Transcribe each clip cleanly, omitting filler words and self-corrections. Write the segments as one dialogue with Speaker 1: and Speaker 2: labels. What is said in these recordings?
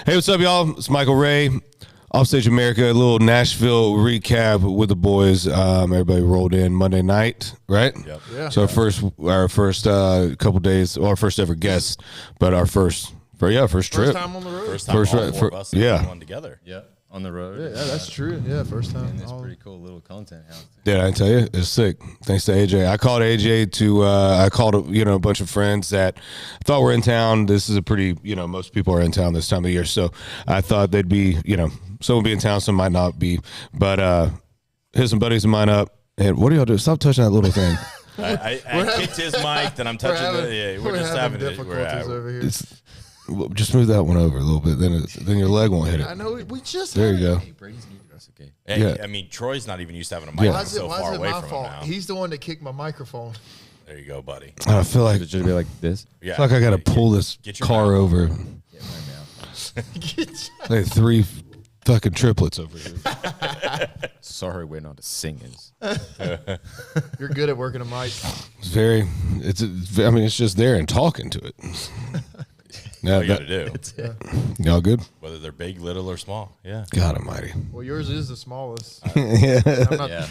Speaker 1: Hey, what's up, y'all? It's Michael Ray, Offstage America, a little Nashville recap with the boys. Everybody rolled in Monday night, right?
Speaker 2: Yep.
Speaker 3: Yeah.
Speaker 1: So our first couple days, or our first ever guest, but our first trip.
Speaker 3: First time on the road.
Speaker 2: First time all four of us one together.
Speaker 4: Yeah, on the road.
Speaker 3: Yeah, that's true. Yeah, first time.
Speaker 4: And it's pretty cool little content house.
Speaker 1: Did I tell you? It's sick. Thanks to AJ. I called AJ to, I called, a bunch of friends that I thought were in town. This is a pretty, most people are in town this time of year. So I thought they'd be, some would be in town, some might not be. But hit some buddies of mine up. And what do y'all do? Stop touching that little thing.
Speaker 2: I kicked his mic, then I'm touching we're just having
Speaker 3: difficulties over here.
Speaker 1: Just move that one over a little bit. Then your leg won't hit it.
Speaker 3: I know. We just
Speaker 1: there you go.
Speaker 4: Hey, Brady's new. That's okay.
Speaker 2: Hey,
Speaker 1: Yeah.
Speaker 2: I mean, Troy's not even used to having a mic so far away from him now.
Speaker 3: He's the one that kicked my microphone.
Speaker 2: There you go, buddy.
Speaker 1: I feel like
Speaker 4: It should be like this.
Speaker 2: Yeah.
Speaker 1: I feel like I got to pull this
Speaker 2: get your
Speaker 1: car
Speaker 2: mouth
Speaker 1: over.
Speaker 4: Get my mouth.
Speaker 1: Like 3 fucking triplets over here.
Speaker 4: Sorry, we're not singers.
Speaker 3: You're good at working a mic.
Speaker 1: It's just there and talking to it.
Speaker 2: All you got to do.
Speaker 1: Y'all good?
Speaker 2: Whether they're big, little, or small. Yeah.
Speaker 1: God almighty.
Speaker 3: Well, yours is the smallest.
Speaker 1: Yeah.
Speaker 3: I'm not,
Speaker 4: Yeah.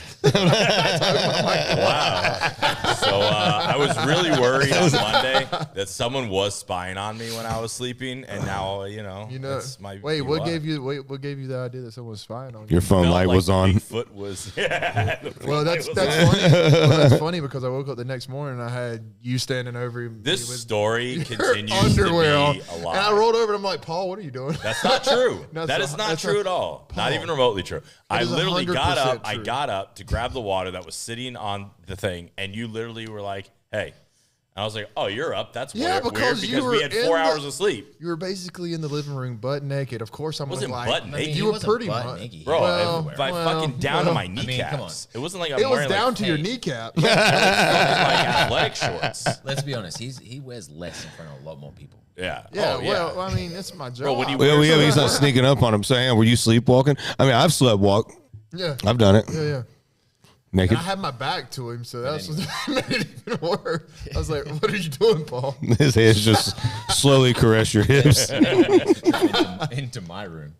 Speaker 2: Wow. So I was really worried on Monday that someone was spying on me when I was sleeping, and now it's my
Speaker 3: Wait, what gave you the idea that someone was spying on you?
Speaker 1: Your phone light was on.
Speaker 2: Bigfoot was. Yeah,
Speaker 3: Well, that's funny. Well, that's funny because I woke up the next morning and I had you standing over him.
Speaker 2: This
Speaker 3: with
Speaker 2: story
Speaker 3: your
Speaker 2: continues to
Speaker 3: underwear on.
Speaker 2: be a lie.
Speaker 3: And I rolled over and I'm like, Paul, what are you doing?
Speaker 2: That's not true.
Speaker 3: That's
Speaker 2: That
Speaker 3: a-
Speaker 2: is not
Speaker 3: that's
Speaker 2: true
Speaker 3: a-
Speaker 2: at all.
Speaker 3: Paul,
Speaker 2: Not even remotely true. I
Speaker 3: is
Speaker 2: literally got
Speaker 3: 100%
Speaker 2: up. I
Speaker 3: true.
Speaker 2: got up to grab the water that was sitting on the thing, and you literally were like, "Hey." And I was like, "Oh, you're up. That's
Speaker 3: Yeah,
Speaker 2: weird
Speaker 3: because
Speaker 2: because
Speaker 3: you
Speaker 2: we
Speaker 3: were
Speaker 2: had
Speaker 3: in
Speaker 2: 4
Speaker 3: the-
Speaker 2: hours of sleep."
Speaker 3: You were basically in the living room butt naked. Of course, I'm
Speaker 2: Wasn't
Speaker 3: like,
Speaker 2: butt naked.
Speaker 3: you were pretty much.
Speaker 2: Bro,
Speaker 3: Well,
Speaker 2: by fucking down to my kneecaps.
Speaker 4: come on.
Speaker 2: It wasn't like I'm
Speaker 3: It was
Speaker 2: wearing
Speaker 3: down
Speaker 2: like,
Speaker 3: to your kneecap.
Speaker 2: like athletic shorts.
Speaker 4: Let's be honest. He wears less in front of a lot more people.
Speaker 2: Yeah.
Speaker 3: Yeah,
Speaker 2: Oh,
Speaker 3: well, I mean, it's my job.
Speaker 2: Bro, when you
Speaker 1: Well, yeah, he's not sneaking up on him saying, were you sleepwalking? I mean, I've slept walk.
Speaker 3: yeah,
Speaker 1: I've done it.
Speaker 3: yeah.
Speaker 1: Naked.
Speaker 3: And I had my back to him, so that's what made it even worse. I was like, "What are you doing, Paul?"
Speaker 1: His hands just slowly caress your hips.
Speaker 4: into my room,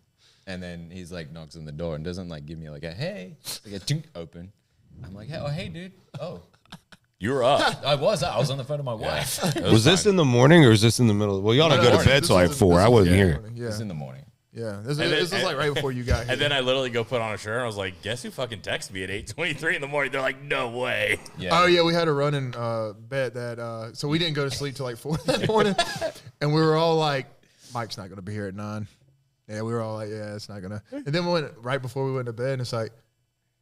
Speaker 4: and then he's like knocks on the door and doesn't like give me like a hey, like a tink open. I'm like, hey dude. Oh,
Speaker 2: you were up.
Speaker 4: I was on the phone with my wife.
Speaker 1: Was this in the morning or is this in the middle? Well, y'all don't go to bed till like 4. I wasn't here.
Speaker 3: Yeah,
Speaker 4: It's in the morning.
Speaker 3: yeah. This was like right before you got here.
Speaker 2: And then I literally go put on a shirt, and I was like, "Guess who fucking texted me at 8:23 in the morning?" They're like, "No way."
Speaker 4: Yeah.
Speaker 3: Oh yeah, we had a running bet that so we didn't go to sleep till like 4 that morning, and we were all like, "Mike's not gonna be here at 9." Yeah, we were all like, "Yeah, it's not gonna." And then we went right before we went to bed, and it's like,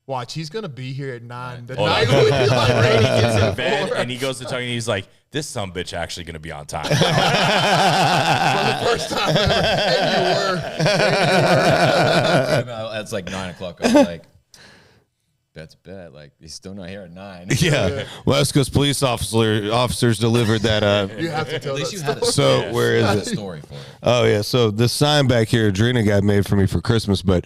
Speaker 3: "Watch, he's gonna be here at 9." The
Speaker 2: Hold on.
Speaker 3: night we like,
Speaker 2: Brady gets in
Speaker 3: at
Speaker 2: bed
Speaker 3: 4.
Speaker 2: and he goes to talk, and he's like, "This sumbitch actually gonna be on time."
Speaker 3: For the first time ever, and you were.
Speaker 4: It's like 9 o'clock. I'm like, that's bad. Like he's still not here at 9.
Speaker 1: Yeah. Well, that's because police officers delivered that.
Speaker 3: You have to tell
Speaker 4: At least
Speaker 3: that
Speaker 4: you had a
Speaker 1: So
Speaker 4: story.
Speaker 1: where
Speaker 4: You had
Speaker 1: is
Speaker 4: a
Speaker 1: it?
Speaker 4: story for it.
Speaker 1: Oh, yeah. So the sign back here, Adrena got made for me for Christmas, but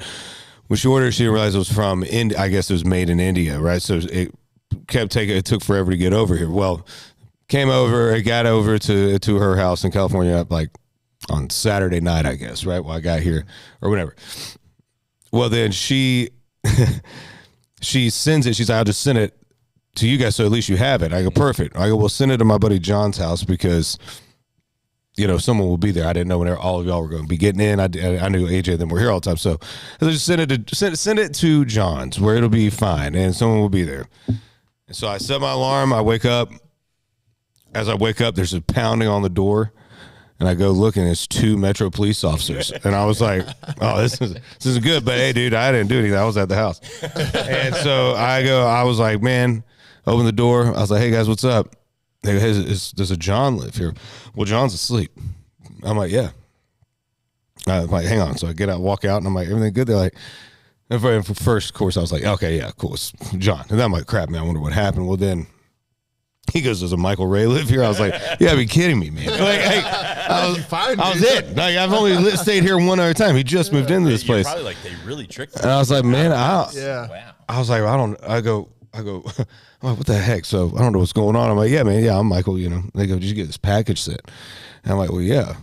Speaker 1: when she ordered, she didn't realize it was from India. I guess it was made in India, right? So it took forever to get over here. Well, it got over to her house in California like on Saturday night, I guess, right? Well, I got here or whatever. Well, then she sends it. She's like, "I'll just send it to you guys so at least you have it." I go, "Perfect." I go, "Well, send it to my buddy John's house because someone will be there." I didn't know when all of y'all were going to be getting in. I knew AJ and them were here all the time. So I just send it to John's where it'll be fine and someone will be there. And so I set my alarm. I wake up. As I wake up, there's a pounding on the door. And I go look, and it's 2 Metro police officers. And I was like, "Oh, this is good." But hey, dude, I didn't do anything. I was at the house. And so I was like, "Man," open the door. I was like, "Hey guys, what's up?" They go, "Hey, does a John live here?" "Well, John's asleep." I'm like, "Yeah." I'm like, "Hang on." So I get out, walk out, and I'm like, "Everything good?" They're like, and for first course, I was like, "Okay, yeah, cool, it's John." And then I'm like, "Crap, man, I wonder what happened." Well, then he goes, "Does a Michael Ray live here?" I was like, "You gotta be kidding me, man." Like, I was it. Like, I've only stayed here one other time. He just moved into this place.
Speaker 2: Probably like they really tricked me.
Speaker 1: And I was like, "Man,
Speaker 3: Yeah.
Speaker 4: Wow.
Speaker 1: I was like, I go, I'm like, "What the heck?" So I don't know what's going on. I'm like, "Yeah, man, yeah, I'm Michael." They go, "Did you get this package sent?" And I'm like, "Well, yeah."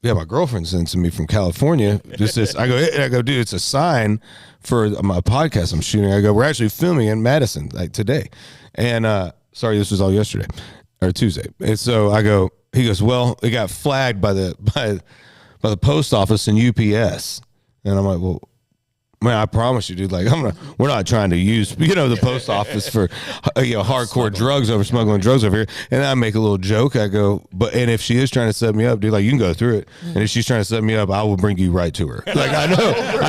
Speaker 1: yeah, my girlfriend sends to me from California. Just this, I go, dude, it's a sign for my podcast I'm shooting. I go, we're actually filming in Madison like today, and sorry, this was all yesterday or Tuesday. And so I go, he goes, well, it got flagged by the post office and UPS, and I'm like, well. Man, I promise you, dude. Like, we're not trying to use, the post office for, hardcore drugs smuggling drugs over here. And I make a little joke. I go, and if she is trying to set me up, dude, like, you can go through it. And if she's trying to set me up, I will bring you right to her. Like, I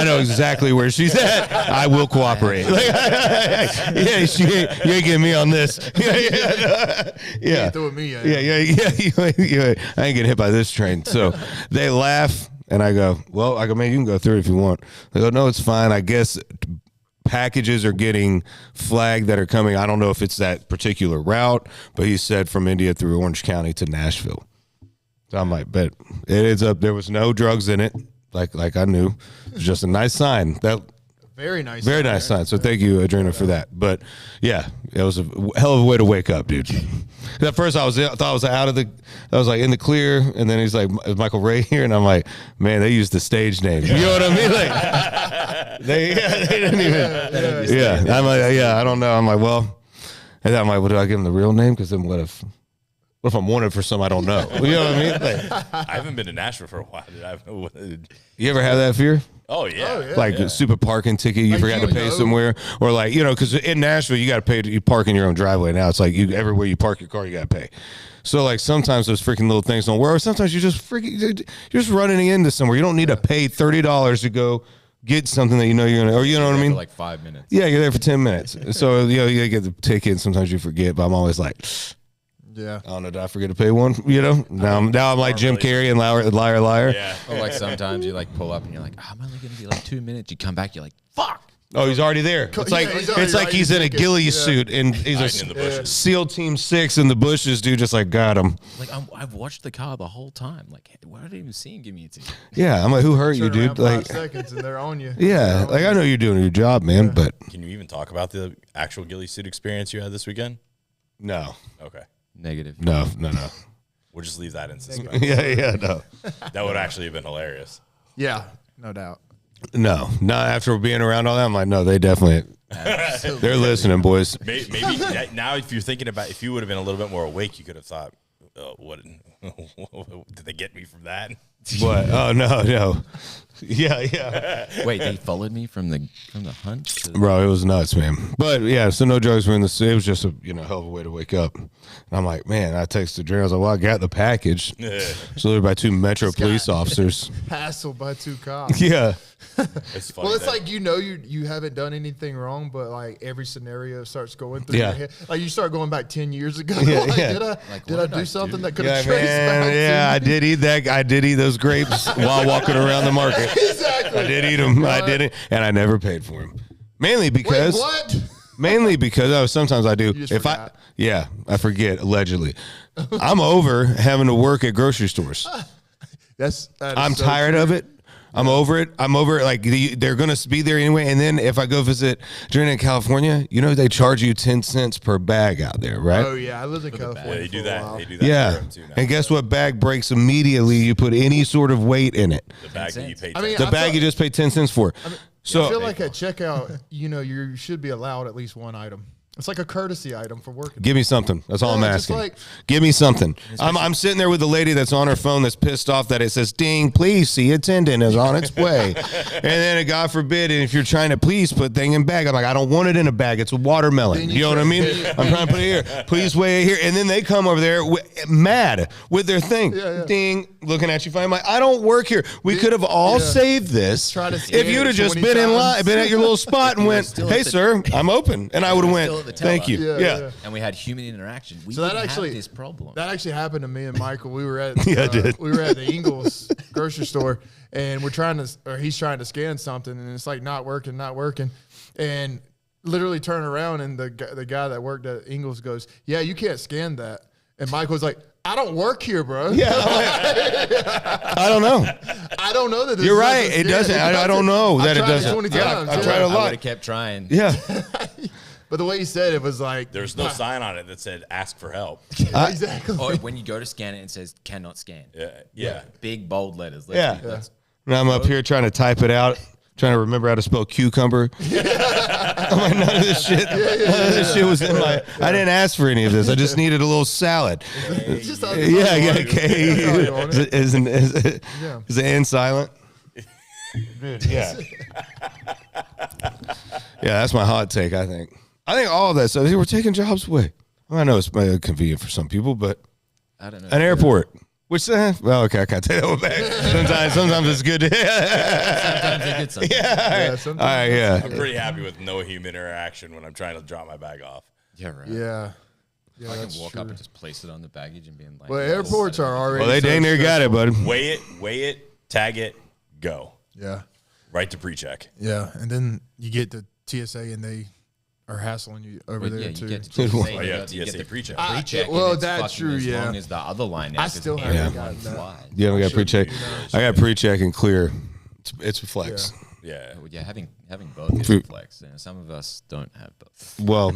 Speaker 1: know exactly where she's at. I will cooperate. Like, yeah, you ain't getting me on this. Yeah.
Speaker 3: Throwing me at
Speaker 1: Yeah. I ain't getting hit by this train. So they laugh. And I go, man, you can go through it if you want. They go, no, it's fine. I guess packages are getting flagged that are coming. I don't know if it's that particular route, but he said from India through Orange County to Nashville. So I'm like, bet it is up. There was no drugs in it, like I knew. It was just a nice sign.
Speaker 3: Very nice
Speaker 1: sign. So thank you, Adrena, for that. But yeah, it was a hell of a way to wake up, dude. At first, I thought I was I was like in the clear, and then he's like, is Michael Ray here? And I'm like, man, they used the stage name. You know what I mean? Like they didn't even. Yeah, I'm like, yeah, I don't know. I'm like, well, and I'm like, well, do I give him the real name? Because then what if I'm wanted for some I don't know? You know what I mean? Like,
Speaker 2: I haven't been to Nashville for a while.
Speaker 1: You ever have that fear?
Speaker 2: Oh yeah.
Speaker 1: Like a stupid parking ticket you forgot to pay somewhere, or like because in Nashville you got to pay. You park in your own driveway now. It's like everywhere you park your car you got to pay. So like sometimes those freaking little things don't work. Or sometimes you're just running into somewhere. You don't need to pay $30 to go get something that you're gonna, or you know what I mean?
Speaker 4: For like 5 minutes.
Speaker 1: Yeah, you're there for 10 minutes. So you get the ticket. And sometimes you forget, but I'm always like.
Speaker 3: Yeah.
Speaker 1: I don't know. Did I forget to pay one? Now I'm like Jim Carrey and liar.
Speaker 2: Yeah.
Speaker 4: Or like sometimes you like pull up and you're like, I'm only going to be like 2 minutes. You come back, you're like, fuck.
Speaker 1: Oh, he's already there. It's like he's in a ghillie suit and he's
Speaker 2: in the bushes.
Speaker 1: SEAL Team 6 in the bushes, dude. Just like got him.
Speaker 4: Like I've watched the car the whole time. Like, why didn't even see him give me a ticket?
Speaker 1: Yeah, I'm like, who hurt you,
Speaker 3: Turn around
Speaker 1: dude? Like
Speaker 3: 5 seconds and they're on you.
Speaker 1: Yeah, like I know you're doing your job, man, but
Speaker 2: Can you even talk about the actual ghillie suit experience you had this weekend?
Speaker 1: no.
Speaker 2: Okay.
Speaker 4: Negative.
Speaker 1: No.
Speaker 2: We'll just leave that in suspense.
Speaker 1: Yeah, no.
Speaker 2: That would actually have been hilarious.
Speaker 3: Yeah, no doubt.
Speaker 1: No, not after being around all that. I'm like, no, they definitely, they're listening, boys.
Speaker 2: Maybe now, if you're thinking about, if you would have been a little bit more awake, you could have thought, what did they get me from that?
Speaker 1: What? Oh no. Yeah.
Speaker 4: Wait, they followed me from the hunt?
Speaker 1: Bro, it was nuts, man. But yeah, so no drugs were in the. It was just a hell of a way to wake up. And I'm like, man, I texted Dre. I was like, well, I got the package. It's delivered by 2 Metro police officers.
Speaker 3: Hassled by 2 cops.
Speaker 1: Yeah.
Speaker 2: It's funny.
Speaker 3: Well, it's like you haven't done anything wrong, but like every scenario starts going through your head. Like you start going back 10 years ago. Did I do something that could have traced back?
Speaker 1: Yeah, I did eat that. I did eat those grapes while walking around the market.
Speaker 3: Exactly.
Speaker 1: I did eat them. I did it, and I never paid for them. Mainly because.
Speaker 3: Wait, what?
Speaker 1: Mainly because sometimes I do.
Speaker 3: You just forgot.
Speaker 1: I forget. Allegedly, I'm over having to work at grocery stores. I'm so tired of it. I'm over it. Like they're gonna be there anyway. And then if I go visit during in California, they charge you 10 cents per bag out there, right?
Speaker 3: Oh yeah, I lived in California.
Speaker 2: Yeah, they do that. They do that.
Speaker 1: Yeah.
Speaker 2: Too now.
Speaker 1: And guess what? Bag breaks immediately. You put any sort of weight in it.
Speaker 2: The bag that you paid.
Speaker 1: The bag you just paid 10 cents for.
Speaker 3: I feel like at checkout, you should be allowed at least one item. It's like a courtesy item for working.
Speaker 1: Give me something. That's all I'm
Speaker 3: just
Speaker 1: asking. Give me something. I'm sitting there with the lady that's on her phone that's pissed off that it says, ding, please see attendant is on its way. And then, God forbid, if you're trying to please put thing in bag, I'm like, I don't want it in a bag. It's a watermelon. You know what I mean? I'm trying to put it here. Please weigh it here. And then they come over there mad with their thing. Ding, looking at you fine. I'm like, I don't work here. We could have all saved this if you'd have just been in line, been at your little spot and went, hey, sir, I'm open. And I would have went, thank you. Yeah.
Speaker 4: And we had human interaction. We
Speaker 3: so that
Speaker 4: didn't
Speaker 3: actually
Speaker 4: have this problem.
Speaker 3: That actually happened to me and Michael. We were at we were at the Ingles grocery store, and he's trying to scan something, and it's like not working, and literally turn around, and the guy that worked at Ingles goes, "Yeah, you can't scan that." And Michael's like, I don't work here, bro.
Speaker 1: Yeah, I don't know.
Speaker 3: I don't know that this
Speaker 1: You're right. It doesn't. I don't know that it doesn't.
Speaker 3: I tried it 20 times.
Speaker 1: I tried a lot.
Speaker 4: I would have kept trying.
Speaker 1: Yeah.
Speaker 3: But the way he said it was like
Speaker 2: There's no sign on it that said "ask for help."
Speaker 3: exactly.
Speaker 4: Or when you go to scan it, it says "cannot scan."
Speaker 2: Yeah.
Speaker 4: Big bold letters.
Speaker 1: Yeah. And I'm up here trying to type it out, trying to remember how to spell cucumber. I'm like, none of this shit. None of this shit was in my. I didn't ask for any of this. I just needed a little salad.
Speaker 3: It's just
Speaker 1: Is the N silent? Dude, yeah. Yeah, that's my hot take. I think all of that stuff. We're taking jobs away. Well, I know it's convenient for some people, but
Speaker 4: I don't know.
Speaker 1: an airport. Which, well, okay, I can't take that one back. Sometimes it's good.
Speaker 4: Sometimes they did something.
Speaker 1: Yeah. All right, yeah.
Speaker 2: I'm pretty happy with no human interaction when I'm trying to drop my bag off.
Speaker 4: Yeah, right.
Speaker 3: Yeah.
Speaker 4: I can walk up and just place it on the baggage and be like,
Speaker 3: Well, airports are already.
Speaker 1: Well, they dang near got it, bud.
Speaker 2: Weigh it, tag it, go.
Speaker 3: Yeah.
Speaker 2: Right to pre-check.
Speaker 3: Yeah. And then you get to TSA and they are hassling you over there
Speaker 4: you
Speaker 3: too.
Speaker 4: get to TSA,
Speaker 2: Oh, yeah,
Speaker 4: you get
Speaker 2: TSA
Speaker 4: the
Speaker 2: pre-check.
Speaker 4: pre-check.
Speaker 3: Well,
Speaker 4: and it's
Speaker 3: that's
Speaker 4: fucking
Speaker 3: true,
Speaker 4: as
Speaker 3: yeah.
Speaker 4: long as the other line.
Speaker 3: I
Speaker 4: is, 'cause
Speaker 3: still haven't
Speaker 4: everyone
Speaker 3: gotten that.
Speaker 4: flies.
Speaker 1: You haven't got pre-check. I got pre-check and clear. It's a flex.
Speaker 2: Yeah.
Speaker 4: Well, yeah, having both is a flex. Some of us don't have both.
Speaker 1: Well,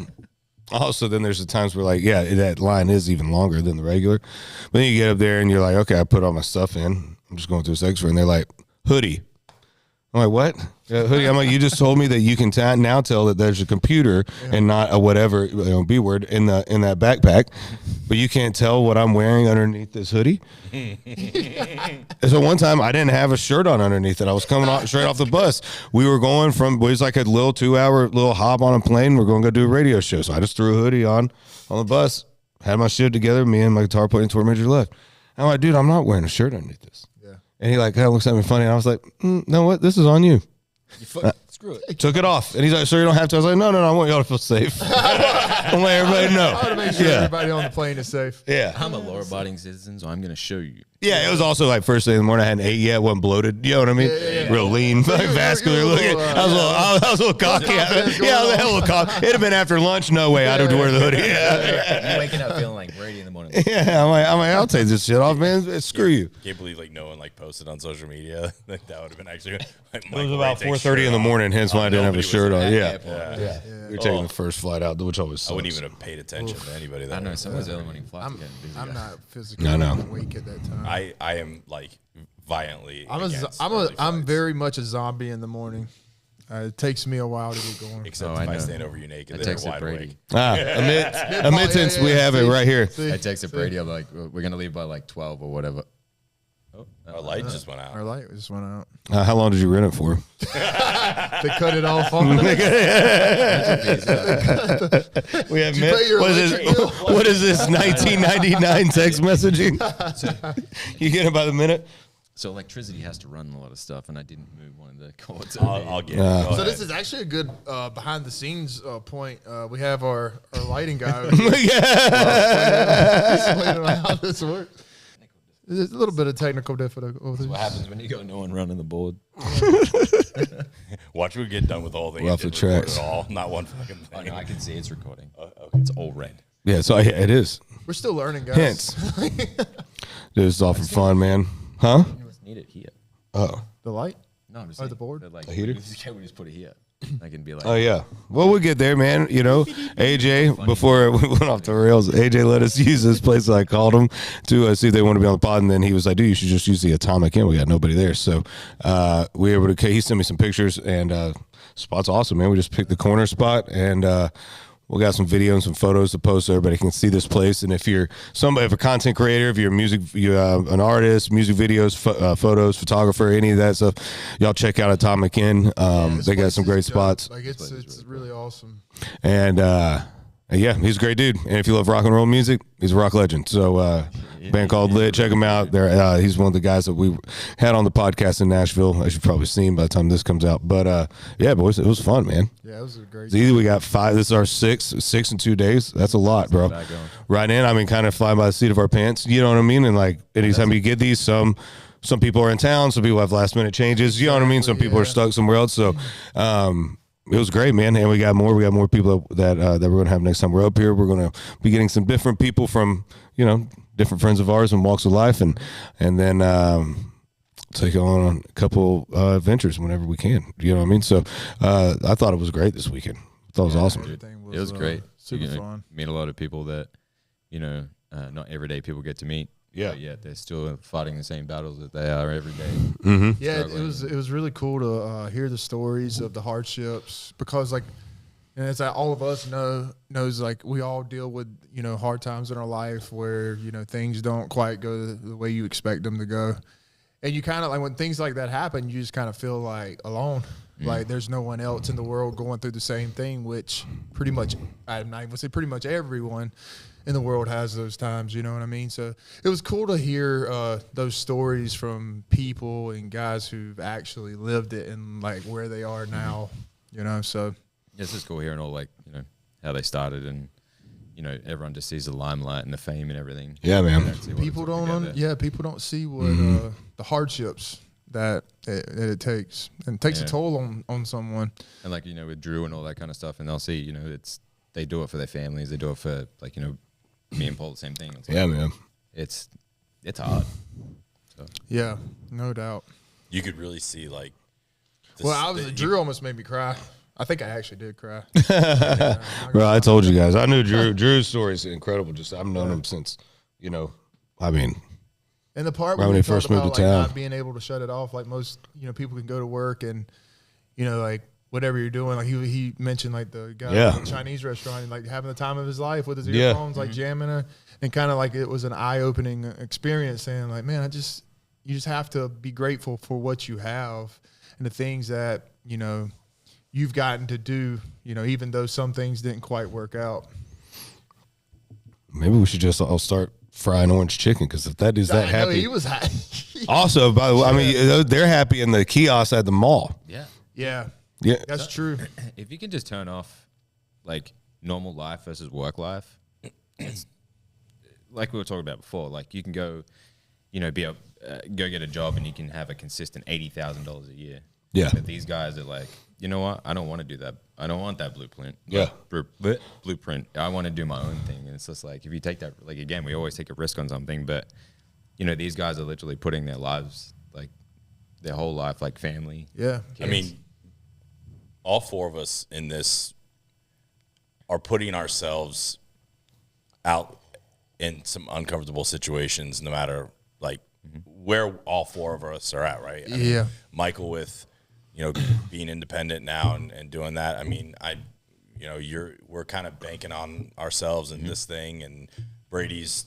Speaker 1: also then there's the times where like, yeah, that line is even longer than the regular. But then you get up there and you're like, okay, I put all my stuff in. I'm just going through this X-ray, and they're like, hoodie. I'm like, what? Hoodie. I'm like, you just told me that you can now tell that there's a computer and not a whatever B word in that backpack, but you can't tell what I'm wearing underneath this hoodie. So one time I didn't have a shirt on underneath it. I was coming straight off the bus. We were going it was like a little 2-hour little hop on a plane. We're going to go do a radio show. So I just threw a hoodie on the bus, had my shit together. Me and my guitar player and tour manager left. I'm like, dude, I'm not wearing a shirt underneath this. And he like kind of looks at me funny, and I was like, "No, what? This is on you."
Speaker 4: Screw it.
Speaker 1: Took it off, and he's like, "Sir, you don't have to." I was like, "No, I want y'all to feel safe. I want everybody to know."
Speaker 3: I want to make sure everybody on the plane is safe.
Speaker 1: Yeah,
Speaker 4: I'm a law-abiding citizen, so I'm going to show you.
Speaker 1: yeah. It was also like first thing in the morning. I hadn't ate yet, wasn't bloated. You know what I mean? Real lean, like vascular looking. I was a little cocky. Yeah, I was a hell of a cocky. It'd have been after lunch. No way, I'd have to wear the hoodie. Yeah,
Speaker 4: You're waking up feeling like Brady in the morning.
Speaker 1: yeah. I'm like, I'll take this shit off, man. Screw you.
Speaker 2: Can't believe like no one like posted on social media. Like that would have been actually. Like,
Speaker 1: It was about 4:30 in the morning, hence why I didn't have a shirt on. Yeah.
Speaker 2: Yeah.
Speaker 1: We were taking the first flight out, which always sucks.
Speaker 2: I wouldn't even have paid attention to anybody.
Speaker 4: I
Speaker 2: That
Speaker 4: know
Speaker 2: was.
Speaker 4: someone's early morning flights are getting busy.
Speaker 3: I'm not physically awake at that time.
Speaker 2: I am like violently.
Speaker 3: I'm
Speaker 2: I'm
Speaker 3: very much a zombie in the morning. It takes me a while to get going.
Speaker 2: Except
Speaker 4: Oh,
Speaker 2: if
Speaker 4: I
Speaker 2: I
Speaker 4: know.
Speaker 2: stand over you naked,
Speaker 4: I
Speaker 2: then you're
Speaker 4: texted
Speaker 2: wide
Speaker 4: Brady.
Speaker 2: awake.
Speaker 1: Admittance, we have it right here.
Speaker 4: I texted Brady. I'm like, we're going to leave by like 12 or whatever.
Speaker 2: Our light just went out.
Speaker 3: Our light just went out.
Speaker 1: How long did you rent it for?
Speaker 3: They cut it off on
Speaker 1: We have
Speaker 3: pay your electric bill?
Speaker 1: what is this 1999 text messaging? You get it by the minute?
Speaker 4: So electricity has to run a lot of stuff, and I didn't move one of the cords.
Speaker 2: I'll get it. Go
Speaker 3: So
Speaker 2: ahead.
Speaker 3: this is actually a good behind the scenes point. We have our lighting guy explaining how this works. There's a little bit of technical difficulty.
Speaker 4: What happens when you got no one running the board?
Speaker 2: Watch we get done with the whole thing.
Speaker 1: We're
Speaker 2: It
Speaker 1: off the
Speaker 2: didn't record
Speaker 1: tracks.
Speaker 2: at all. Not one fucking
Speaker 4: Oh,
Speaker 2: thing.
Speaker 4: no, I can see it's recording.
Speaker 2: Okay.
Speaker 4: It's all red.
Speaker 1: Yeah, so it is.
Speaker 3: We're still learning, guys.
Speaker 1: Hints. This is all for fun, man. Huh?
Speaker 4: You must need it here.
Speaker 1: Oh.
Speaker 3: The light?
Speaker 4: No, I'm just
Speaker 3: Oh,
Speaker 4: saying,
Speaker 3: the board?
Speaker 4: but, like,
Speaker 1: A heater?
Speaker 4: We just put it here. I can be like,
Speaker 1: Oh, yeah. Well, we'll get there, man. You know, AJ, before we went off the rails, AJ let us use this place. I called him to see if they want to be on the pod. And then he was like, dude, you should just use the Atomic Inn. We got nobody there. So we were able to, he sent me some pictures, and spot's awesome, man. We just picked the corner spot, and we got some video and some photos to post so everybody can see this place. And if you're if a content creator, if you're an artist, music videos, photos, photographer, any of that stuff, y'all check out Atomic Inn. They got some great spots.
Speaker 3: Like it's really awesome.
Speaker 1: And yeah, he's a great dude. And if you love rock and roll music, he's a rock legend. So band called Lit, check him out. There, he's one of the guys that we had on the podcast in Nashville. As you've probably seen by the time this comes out. But yeah, boys, it was fun, man.
Speaker 3: Yeah, it was a great.
Speaker 1: So either we got 5. This is our 6 in 2 days. That's a lot, bro. Right in. I mean, kind of flying by the seat of our pants. You know what I mean? And like anytime you get these, some people are in town. Some people have last minute changes. You know what I mean? Some people are stuck somewhere else. So. It was great, man, and we got more people that we're gonna have next time we're up here. We're gonna be getting some different people from different friends of ours and walks of life, and then take on a couple ventures whenever we can. You know what I mean? So I thought it was great this weekend. That was awesome.
Speaker 3: Everything
Speaker 4: It was great.
Speaker 3: Super
Speaker 4: You
Speaker 3: fun.
Speaker 4: meet a lot of people that, not everyday people get to meet.
Speaker 1: Yeah.
Speaker 4: But yet they're still fighting the same battles that they are every day.
Speaker 1: Mm-hmm.
Speaker 3: Yeah, it
Speaker 4: struggling.
Speaker 3: was really cool to hear the stories of the hardships because like, and it's like all of us knows like we all deal with hard times in our life where things don't quite go the way you expect them to go, and you kind of like when things like that happen, you just kind of feel like alone. Like there's no one else in the world going through the same thing, which pretty much, I'm not even gonna say pretty much everyone in the world has those times, you know what I mean? So it was cool to hear those stories from people and guys who've actually lived it and like where they are now, so.
Speaker 4: It's just cool hearing all like, how they started and, everyone just sees the limelight and the fame and everything.
Speaker 1: Yeah, man.
Speaker 4: They don't see what
Speaker 3: People
Speaker 4: it's put
Speaker 3: don't,
Speaker 4: together.
Speaker 3: people don't see what the hardships that it takes, and it takes a
Speaker 4: Yeah.
Speaker 3: toll on someone.
Speaker 4: And like, with Drew and all that kind of stuff, and they'll see, they do it for their families. They do it for like, me and Paul, the same thing. It's like,
Speaker 1: Yeah, man.
Speaker 4: It's hard. So.
Speaker 3: Yeah, no doubt.
Speaker 2: You could really see like.
Speaker 3: Drew almost made me cry. I think I actually did cry.
Speaker 1: Bro, I told you guys. I knew Drew's story is incredible. Just I've known him since, I mean,
Speaker 3: And the part
Speaker 1: Right
Speaker 3: where
Speaker 1: when
Speaker 3: we
Speaker 1: he
Speaker 3: talked
Speaker 1: first moved
Speaker 3: about
Speaker 1: to
Speaker 3: like
Speaker 1: town.
Speaker 3: not being able to shut it off, like most people can go to work and like whatever you're doing, like he mentioned like the guy
Speaker 1: Yeah.
Speaker 3: at the Chinese restaurant and like having the time of his life with his
Speaker 1: Yeah.
Speaker 3: earphones, like jamming her, and kind of like it was an eye opening experience, saying like, man, you just have to be grateful for what you have and the things that you've gotten to do, even though some things didn't quite work out.
Speaker 1: maybe we should just all start frying orange chicken because if that is that
Speaker 3: I know
Speaker 1: happy.
Speaker 3: he was happy.
Speaker 1: Also, by the way, I mean, they're happy in the kiosk at the mall.
Speaker 4: Yeah.
Speaker 3: Yeah,
Speaker 1: Yeah.
Speaker 3: that's true.
Speaker 4: If you can just turn off like normal life versus work life, it's like we were talking about before. Like you can go, go get a job and you can have a consistent $80,000 a year.
Speaker 1: Yeah.
Speaker 4: But these guys are like, you know what? I don't want to do that. I don't want that blueprint.
Speaker 1: Yeah.
Speaker 4: Blueprint. I want to do my own thing. And it's just like if you take that, like again, we always take a risk on something, but these guys are literally putting their lives, like their whole life, like family.
Speaker 3: Yeah.
Speaker 2: I mean, all four of us in this are putting ourselves out in some uncomfortable situations, no matter like where all four of us are at, right? I mean,
Speaker 3: Yeah.
Speaker 2: Michael with, being independent now and doing that. I mean, we're kind of banking on ourselves in this thing, and Brady's,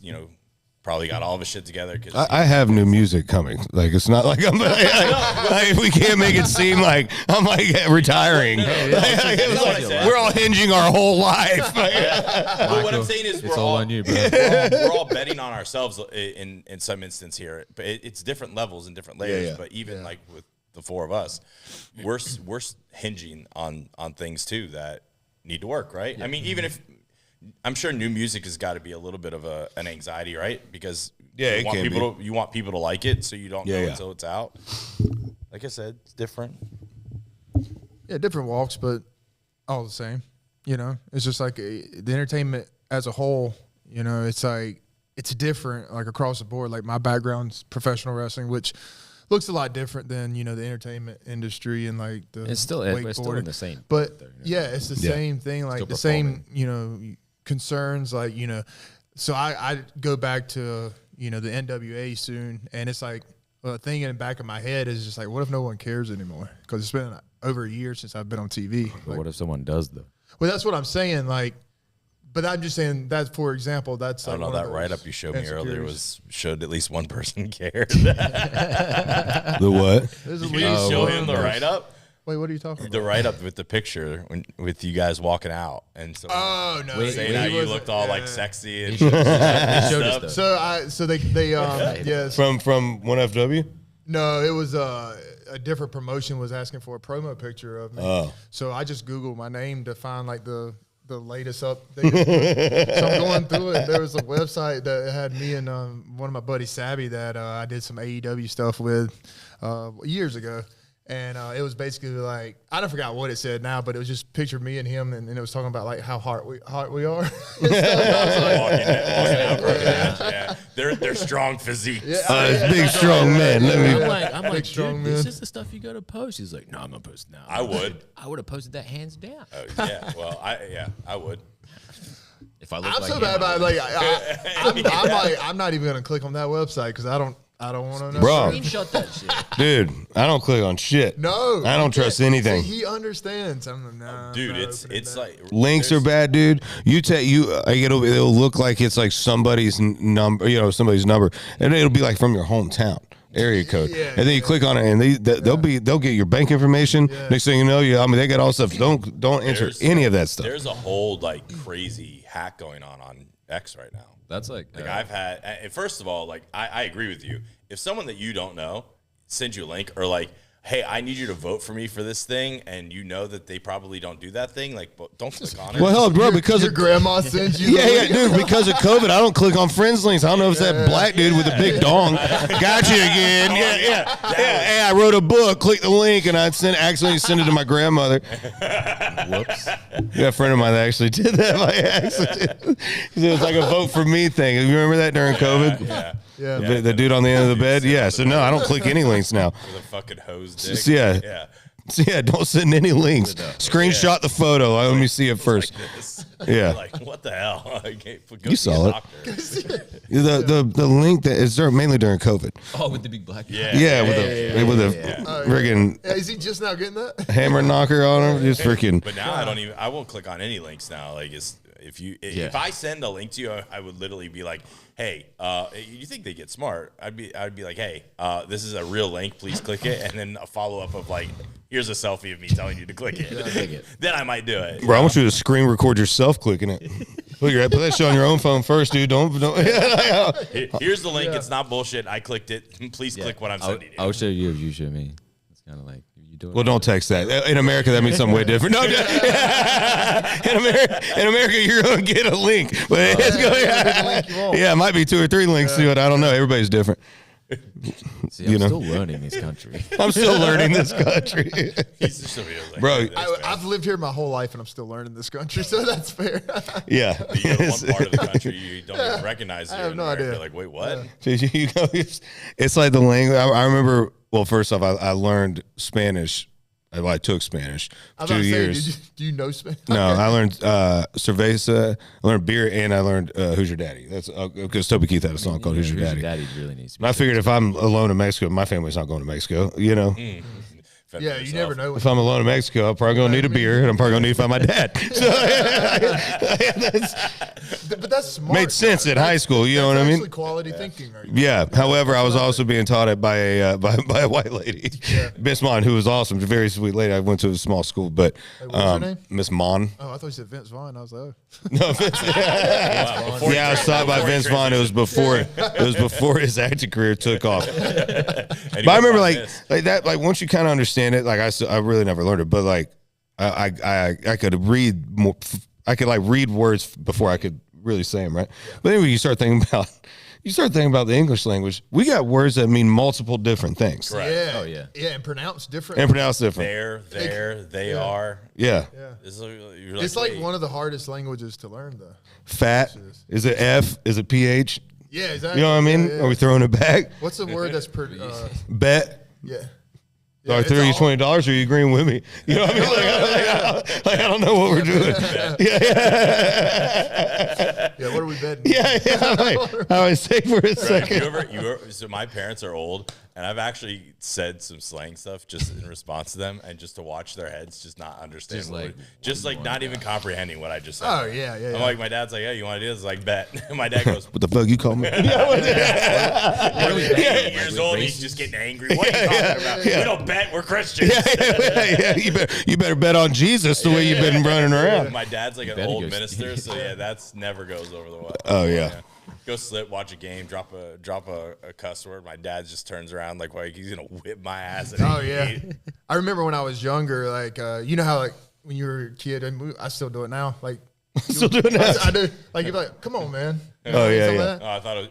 Speaker 2: probably got all of his shit together. Cause
Speaker 1: I have new music coming. Like it's not like I'm. Like, we can't make it seem like I'm like retiring. We're all hinging our whole life.
Speaker 2: But what I'm saying is
Speaker 4: It's all on you, bro.
Speaker 2: we're all betting on ourselves in some instance here, but it's different levels and different layers.
Speaker 1: Yeah.
Speaker 2: But even like with the four of us, we're hinging on things too that need to work, right? I mean, even if I'm sure new music has got to be a little bit of an anxiety, right? Because
Speaker 1: Yeah,
Speaker 2: you want people to like it, so you don't know
Speaker 1: Yeah.
Speaker 2: until it's out. Like I said, it's different.
Speaker 3: Yeah, different walks, but all the same. It's just like the entertainment as a whole. It's like it's different, like across the board. Like my background's professional wrestling, which looks a lot different than the entertainment industry and like the
Speaker 4: It's still we're still in
Speaker 3: wakeboarding.
Speaker 4: the same.
Speaker 3: But
Speaker 4: though,
Speaker 3: yeah, it's the same thing. Like
Speaker 4: Still
Speaker 3: the same concerns. Like so I go back to the NWA soon, and it's like a thing in the back of my head is just like, what if no one cares anymore? Because it's been over a year since I've been on TV.
Speaker 4: But
Speaker 3: Like,
Speaker 4: what if someone does though?
Speaker 3: well, that's what I'm saying. Like, but I'm just saying that, for example, that's
Speaker 2: I
Speaker 3: like
Speaker 2: don't know,
Speaker 3: one of
Speaker 2: that
Speaker 3: those
Speaker 2: write up you showed me earlier
Speaker 3: insecurities.
Speaker 2: showed at least one person cared.
Speaker 1: The what?
Speaker 3: There's a
Speaker 2: Did
Speaker 3: lead
Speaker 2: you show
Speaker 3: story
Speaker 2: him
Speaker 3: on
Speaker 2: the
Speaker 3: this.
Speaker 2: write up?
Speaker 3: Wait, what are you talking about?
Speaker 2: The write up with the picture with you guys walking out and so
Speaker 3: Oh no!
Speaker 2: saying
Speaker 3: he
Speaker 2: how you
Speaker 3: wasn't-
Speaker 2: looked all like
Speaker 3: yeah.
Speaker 2: sexy and
Speaker 4: Showed us
Speaker 2: stuff.
Speaker 3: So they yes.
Speaker 1: From 1FW?
Speaker 3: No, it was a different promotion was asking for a promo picture of me.
Speaker 1: Oh.
Speaker 3: So I just Googled my name to find like the latest update. So I'm going through it. There was a website that had me and one of my buddies, Savvy, that I did some AEW stuff with years ago. And it was basically like, I don't forgot what it said now, but it was just picture me and him, and it was talking about like how hot we are.
Speaker 2: Walking out, yeah. They're strong physiques.
Speaker 1: Big strong men.
Speaker 4: I'm like,
Speaker 3: strong
Speaker 4: dude,
Speaker 3: man.
Speaker 4: this is the stuff you got to post. He's like, no, I'm not posting that.
Speaker 2: I would.
Speaker 4: I would have posted that hands down.
Speaker 2: Yeah. Well, I would.
Speaker 4: If I look
Speaker 3: I'm
Speaker 4: like
Speaker 3: so
Speaker 4: him,
Speaker 3: bad about it.
Speaker 4: I
Speaker 3: Like, I'm like, I'm not even gonna click on that website because I don't want to know.
Speaker 1: Bro.
Speaker 4: screenshot that shit.
Speaker 1: Dude, I don't click on shit.
Speaker 3: No,
Speaker 1: I don't trust anything.
Speaker 3: See, he understands. I'm like, nah,
Speaker 2: Dude,
Speaker 3: I'm not
Speaker 2: it's
Speaker 3: opening that.
Speaker 2: like
Speaker 1: Links are bad, dude. It'll look like it's like somebody's number, somebody's number, and it'll be like from your hometown area code.
Speaker 3: Yeah,
Speaker 1: and then you click on it, and they'll get your bank information. Next thing you know, they got all stuff. Don't enter any of that stuff.
Speaker 2: There's a whole like crazy hack going on X right now.
Speaker 4: That's like
Speaker 2: I've had, and first of all, like I agree with you. If someone that you don't know sends you a link or like, hey, I need you to vote for me for this thing, and you know that they probably don't do that thing, like, don't click on it.
Speaker 1: Well, hell, bro, because
Speaker 3: Your
Speaker 1: of
Speaker 3: grandma sends you.
Speaker 1: yeah, dude. Because of COVID, I don't click on friends links. I don't know if it's that black dude with a big dong. Got you again. Yeah. Hey, I wrote a book. Click the link, and I accidentally sent it to my grandmother.
Speaker 4: whoops.
Speaker 1: Yeah, a friend of mine that actually did that by accident. It was like a vote for me thing. You remember that during COVID?
Speaker 3: Yeah.
Speaker 1: The dude on the end of the bed. Yeah. So no, I don't click any links now.
Speaker 2: With a fucking hose dick.
Speaker 1: So, yeah.
Speaker 2: Yeah.
Speaker 1: So, yeah, don't send any links. Screenshot the photo. Let me see it first.
Speaker 2: Like this.
Speaker 1: Yeah.
Speaker 2: Like, what the hell?
Speaker 1: You saw it. The link that is there mainly during COVID.
Speaker 4: Oh, with the big black.
Speaker 1: Yeah, with a friggin'
Speaker 3: Yeah, is he just now getting that?
Speaker 1: hammer knocker on him. Just freaking.
Speaker 2: But now I won't click on any links now. Like if I send a link to you, I would literally be like, hey, you think they get smart? I'd be like, hey, this is a real link. Please click it, and then a follow up of like, here's a selfie of me telling you to click it. Then I might do it.
Speaker 1: Bro, I want you to screen record yourself clicking it. Put that shit on your own phone first, dude. Don't.
Speaker 2: Here's the link. It's not bullshit. I clicked it. Please click what I'm sending you.
Speaker 4: I'll show you if you show me. It's kind of like you do it.
Speaker 1: Well, don't text that. In America, that means something way different. No, in America, you're going to get a link. But it's it might be 2 or 3 links to it. I don't know. Everybody's different.
Speaker 4: See, I'm still learning this country.
Speaker 1: I'm still learning this country.
Speaker 2: He's just over here like,
Speaker 1: Bro,
Speaker 3: I've lived here my whole life, and I'm still learning this country, so that's fair.
Speaker 1: Yeah.
Speaker 2: You go to one part of the country you don't even recognize.
Speaker 3: I have no idea.
Speaker 2: You're like, wait, what?
Speaker 1: It's like the language. I remember, well, first off, I learned Spanish. I took Spanish for 2 years.
Speaker 3: Do you know Spanish?
Speaker 1: No, I learned cerveza, I learned beer, and I learned Who's Your Daddy. That's because Toby Keith had a song called Who's Your Daddy.
Speaker 4: Daddy really needs to be
Speaker 1: And I figured if I'm alone in Mexico, my family's not going to Mexico,
Speaker 3: Yeah, you never know.
Speaker 1: If I'm alone in Mexico, I'm probably going to need a beer, and I'm probably going to need to find my dad.
Speaker 3: But that's smart.
Speaker 1: Made sense in high school, you know what I mean?
Speaker 3: Actually, quality thinking. Right?
Speaker 1: Yeah. However, I was also being taught it by a white lady, Miss Mon, who was awesome, a very sweet lady. I went to a small school, but
Speaker 3: What was her name?
Speaker 1: Miss Mon.
Speaker 3: Oh, I thought you said Vince Vaughn. I was like, oh.
Speaker 1: No, Vince. Yeah, I was taught by Vince Vaughn. It was before his acting career took off. But I remember like that. Like once you kind of understand it, like I really never learned it, but like I could read more. I could like read words before I could really say them, right? But anyway, you start thinking about the English language. We got words that mean multiple different things.
Speaker 2: Correct.
Speaker 3: Yeah.
Speaker 4: Oh, yeah.
Speaker 3: Yeah, and pronounced different.
Speaker 2: There, they are.
Speaker 1: Yeah.
Speaker 3: Yeah.
Speaker 2: It's
Speaker 3: It's like one of the hardest languages to learn, though.
Speaker 1: Fat. Is it F? Is it PH?
Speaker 3: Yeah, exactly.
Speaker 1: You know what I mean?
Speaker 3: Yeah, yeah.
Speaker 1: Are we throwing it back?
Speaker 3: What's the word that's
Speaker 1: Bet.
Speaker 3: yeah.
Speaker 1: Do I throw you $20? Or are you agreeing with me? You know what I mean? I don't know what we're doing.
Speaker 3: Yeah, what are we betting?
Speaker 1: I was saying for a second.
Speaker 2: So my parents are old, and I've actually said some slang stuff just in response to them, and just to watch their heads just not understand, just like not even comprehending what I just said.
Speaker 3: Oh yeah.
Speaker 2: I'm like, my dad's like, hey, you want to do this? Like, bet. And my dad goes,
Speaker 1: What the fuck you call me?
Speaker 2: 8 years old, and he's just getting angry. What are you talking about? We don't bet. We're Christians.
Speaker 1: You better bet on Jesus the way you've been running around.
Speaker 2: My dad's like an old minister, so yeah, that's never goes over the wall.
Speaker 1: Oh yeah.
Speaker 2: Go slip, watch a game, drop a cuss word. My dad just turns around like he's gonna whip my ass.
Speaker 3: Oh yeah. I remember when I was younger, like you know how like when you were a kid, and I still do it now. Like
Speaker 1: Still doing that?
Speaker 3: I do. Like you're like, come on, man.
Speaker 1: Oh, yeah,
Speaker 3: Some of
Speaker 1: yeah.
Speaker 3: that?
Speaker 2: Oh,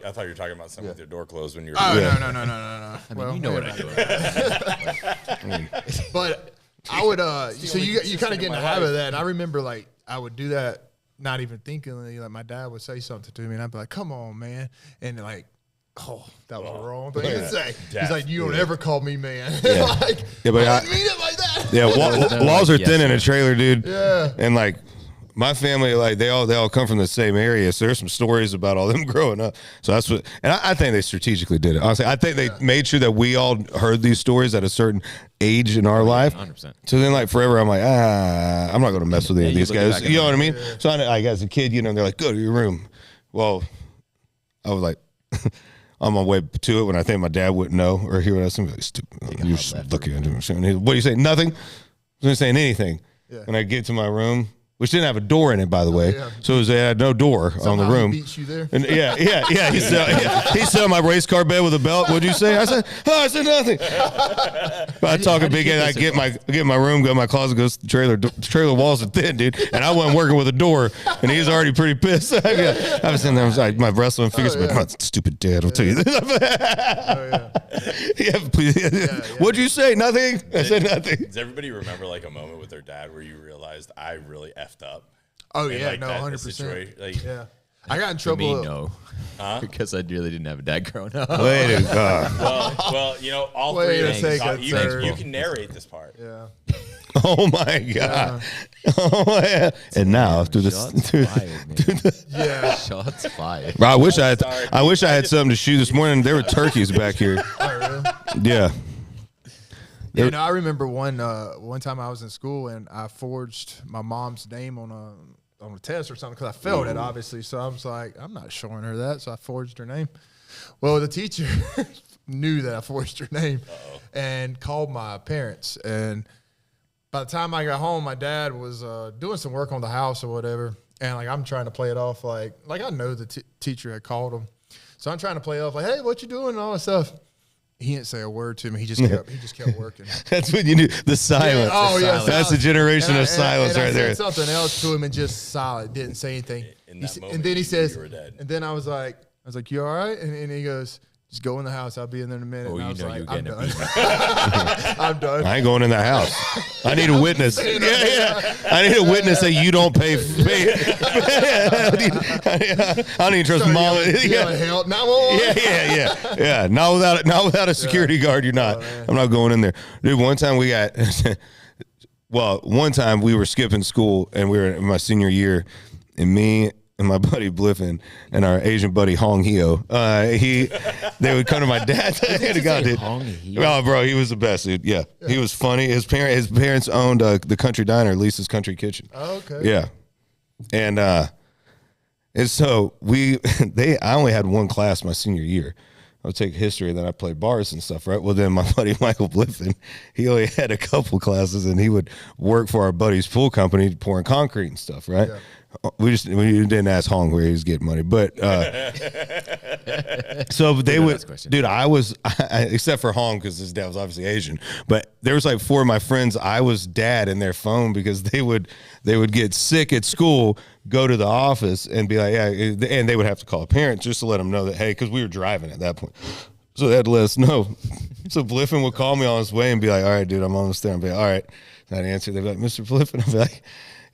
Speaker 2: I thought you were talking about something with your door closed when you were.
Speaker 3: Oh
Speaker 1: Yeah.
Speaker 3: no.
Speaker 4: I mean,
Speaker 3: Well,
Speaker 4: you know what I do.
Speaker 3: But I would so
Speaker 2: only
Speaker 3: you
Speaker 2: consistent
Speaker 3: kind of get
Speaker 2: in
Speaker 3: in the
Speaker 2: my
Speaker 3: habit of
Speaker 2: life.
Speaker 3: that. And I remember like I would do that, not even thinking. Like my dad would say something to me, and I'd be like, "Come on, man," and like, "Oh, that was the wrong thing to say." He's like, "You don't ever call me man." Like,
Speaker 1: Yeah, but
Speaker 3: I didn't mean it like that.
Speaker 1: Yeah, walls are
Speaker 4: Yes,
Speaker 1: thin in a
Speaker 4: sir.
Speaker 1: trailer, dude.
Speaker 3: Yeah.
Speaker 1: And like my family, like they all come from the same area, so there's some stories about all them growing up. So that's what, and I think they strategically did it. Honestly, I think they made sure that we all heard these stories at a certain age in our life.
Speaker 4: 100%.
Speaker 1: So then, like forever, I'm like, I'm not going to mess with any of
Speaker 4: you
Speaker 1: these
Speaker 4: look
Speaker 1: guys.
Speaker 4: back
Speaker 1: You know
Speaker 4: and
Speaker 1: what I mean? So like as a kid, you know, they're like, go to your room. Well, I was like. On my way to it, when I think my dad wouldn't know or hear what I was saying, like, stupid. You're just looking at him. What do you say? Nothing. I wasn't saying anything.
Speaker 3: Yeah.
Speaker 1: And I get to my room, which didn't have a door in it, by the way.
Speaker 3: yeah.
Speaker 1: So it had no door on the
Speaker 3: Somehow he
Speaker 1: room.
Speaker 3: beats you there.
Speaker 1: And yeah. He sat on my race car bed with a belt. What'd you say? I said nothing. But I talk a big game. I get my room, go in my closet, goes to the trailer. Trailer walls are thin, dude. And I wasn't working with a door, and he's already pretty pissed. I was sitting there, I was like, my wrestling figures, but my stupid dad will tell you this. What'd you say? Nothing. I said nothing.
Speaker 2: Does everybody remember like a moment with their dad where you realized I really effed up?
Speaker 3: Oh
Speaker 2: And,
Speaker 3: yeah,
Speaker 2: like,
Speaker 3: no,
Speaker 2: that
Speaker 3: 100%.
Speaker 2: situation, like,
Speaker 3: Yeah, I got in
Speaker 4: For me,
Speaker 3: trouble.
Speaker 4: no. Because I really didn't have a dad growing up.
Speaker 1: Wait a God.
Speaker 2: well, you know, all
Speaker 3: Wait
Speaker 2: three
Speaker 3: a
Speaker 2: of things.
Speaker 3: second,
Speaker 2: You,
Speaker 3: sir.
Speaker 2: you can narrate this part.
Speaker 3: Yeah.
Speaker 1: Oh my God. Oh, yeah. And now through
Speaker 4: Shots
Speaker 1: this.
Speaker 4: fired, man.
Speaker 3: Yeah.
Speaker 4: Shots fired.
Speaker 1: Bro, I wish I
Speaker 2: Sorry.
Speaker 1: had something to shoot this morning. There were turkeys back here.
Speaker 3: Oh, really?
Speaker 1: Yeah.
Speaker 3: Yeah, no, I remember one time I was in school and I forged my mom's name on a test or something because I failed it, obviously. So I was like, I'm not showing her that. So I forged her name. Well, the teacher knew that I forged her name and called my parents. And by the time I got home, my dad was doing some work on the house or whatever. And like I'm trying to play it off like I know the teacher had called him. So I'm trying to play it off like, hey, what you doing and all that stuff. He didn't say a word to me. He just kept working.
Speaker 1: That's what you knew. The silence.
Speaker 3: Oh, yeah.
Speaker 1: That's the generation
Speaker 3: And
Speaker 1: of silence
Speaker 3: and
Speaker 1: right
Speaker 3: I
Speaker 1: there.
Speaker 3: said something else to him and just silent, didn't say anything.
Speaker 2: In that moment,
Speaker 3: and then he
Speaker 2: you
Speaker 3: says,
Speaker 2: knew you were dead.
Speaker 3: and then I was like, you all right? And he goes, just go in the house. I'll be in there in a minute.
Speaker 4: Oh,
Speaker 3: and I
Speaker 4: you
Speaker 3: was
Speaker 4: know
Speaker 3: like,
Speaker 4: you're
Speaker 3: I'm
Speaker 4: getting
Speaker 3: done. I'm done.
Speaker 1: I ain't going in that house. I need a witness. Yeah. I need a witness that you don't pay. I need to trust
Speaker 3: So
Speaker 1: mom.
Speaker 3: yelling, help, 911.
Speaker 1: Yeah. Not without a security guard. You're not. I'm not going in there, dude. One time we got. One time we were skipping school and we were in my senior year, and me and my buddy Bliffen and our Asian buddy Hong Hio, they would come to my dad's.
Speaker 4: Hong Hio?
Speaker 1: Oh, bro, he was the best, dude. Yeah, he was funny. His parents owned the Country Diner, Lisa's Country Kitchen.
Speaker 3: Oh, okay.
Speaker 1: Yeah, and so I only had one class my senior year. I would take history, and then I played bars and stuff, right? Well, then my buddy Michael Bliffen, he only had a couple classes, and he would work for our buddy's pool company pouring concrete and stuff, right?
Speaker 3: Yeah.
Speaker 1: We didn't ask Hong where he was getting money, but so they would, dude. I except for Hong because his dad was obviously Asian, but there was like 4 of my friends. I was dad in their phone because they would get sick at school, go to the office, and be like, yeah, and they would have to call a parent just to let them know that hey, because we were driving at that point, so they had to let us know. So Bliffen would call me on his way and be like, all right, dude, I'm almost there. I'd be like, all right, and I'd answer. They'd be like, Mr. Bliffen. I'd be like,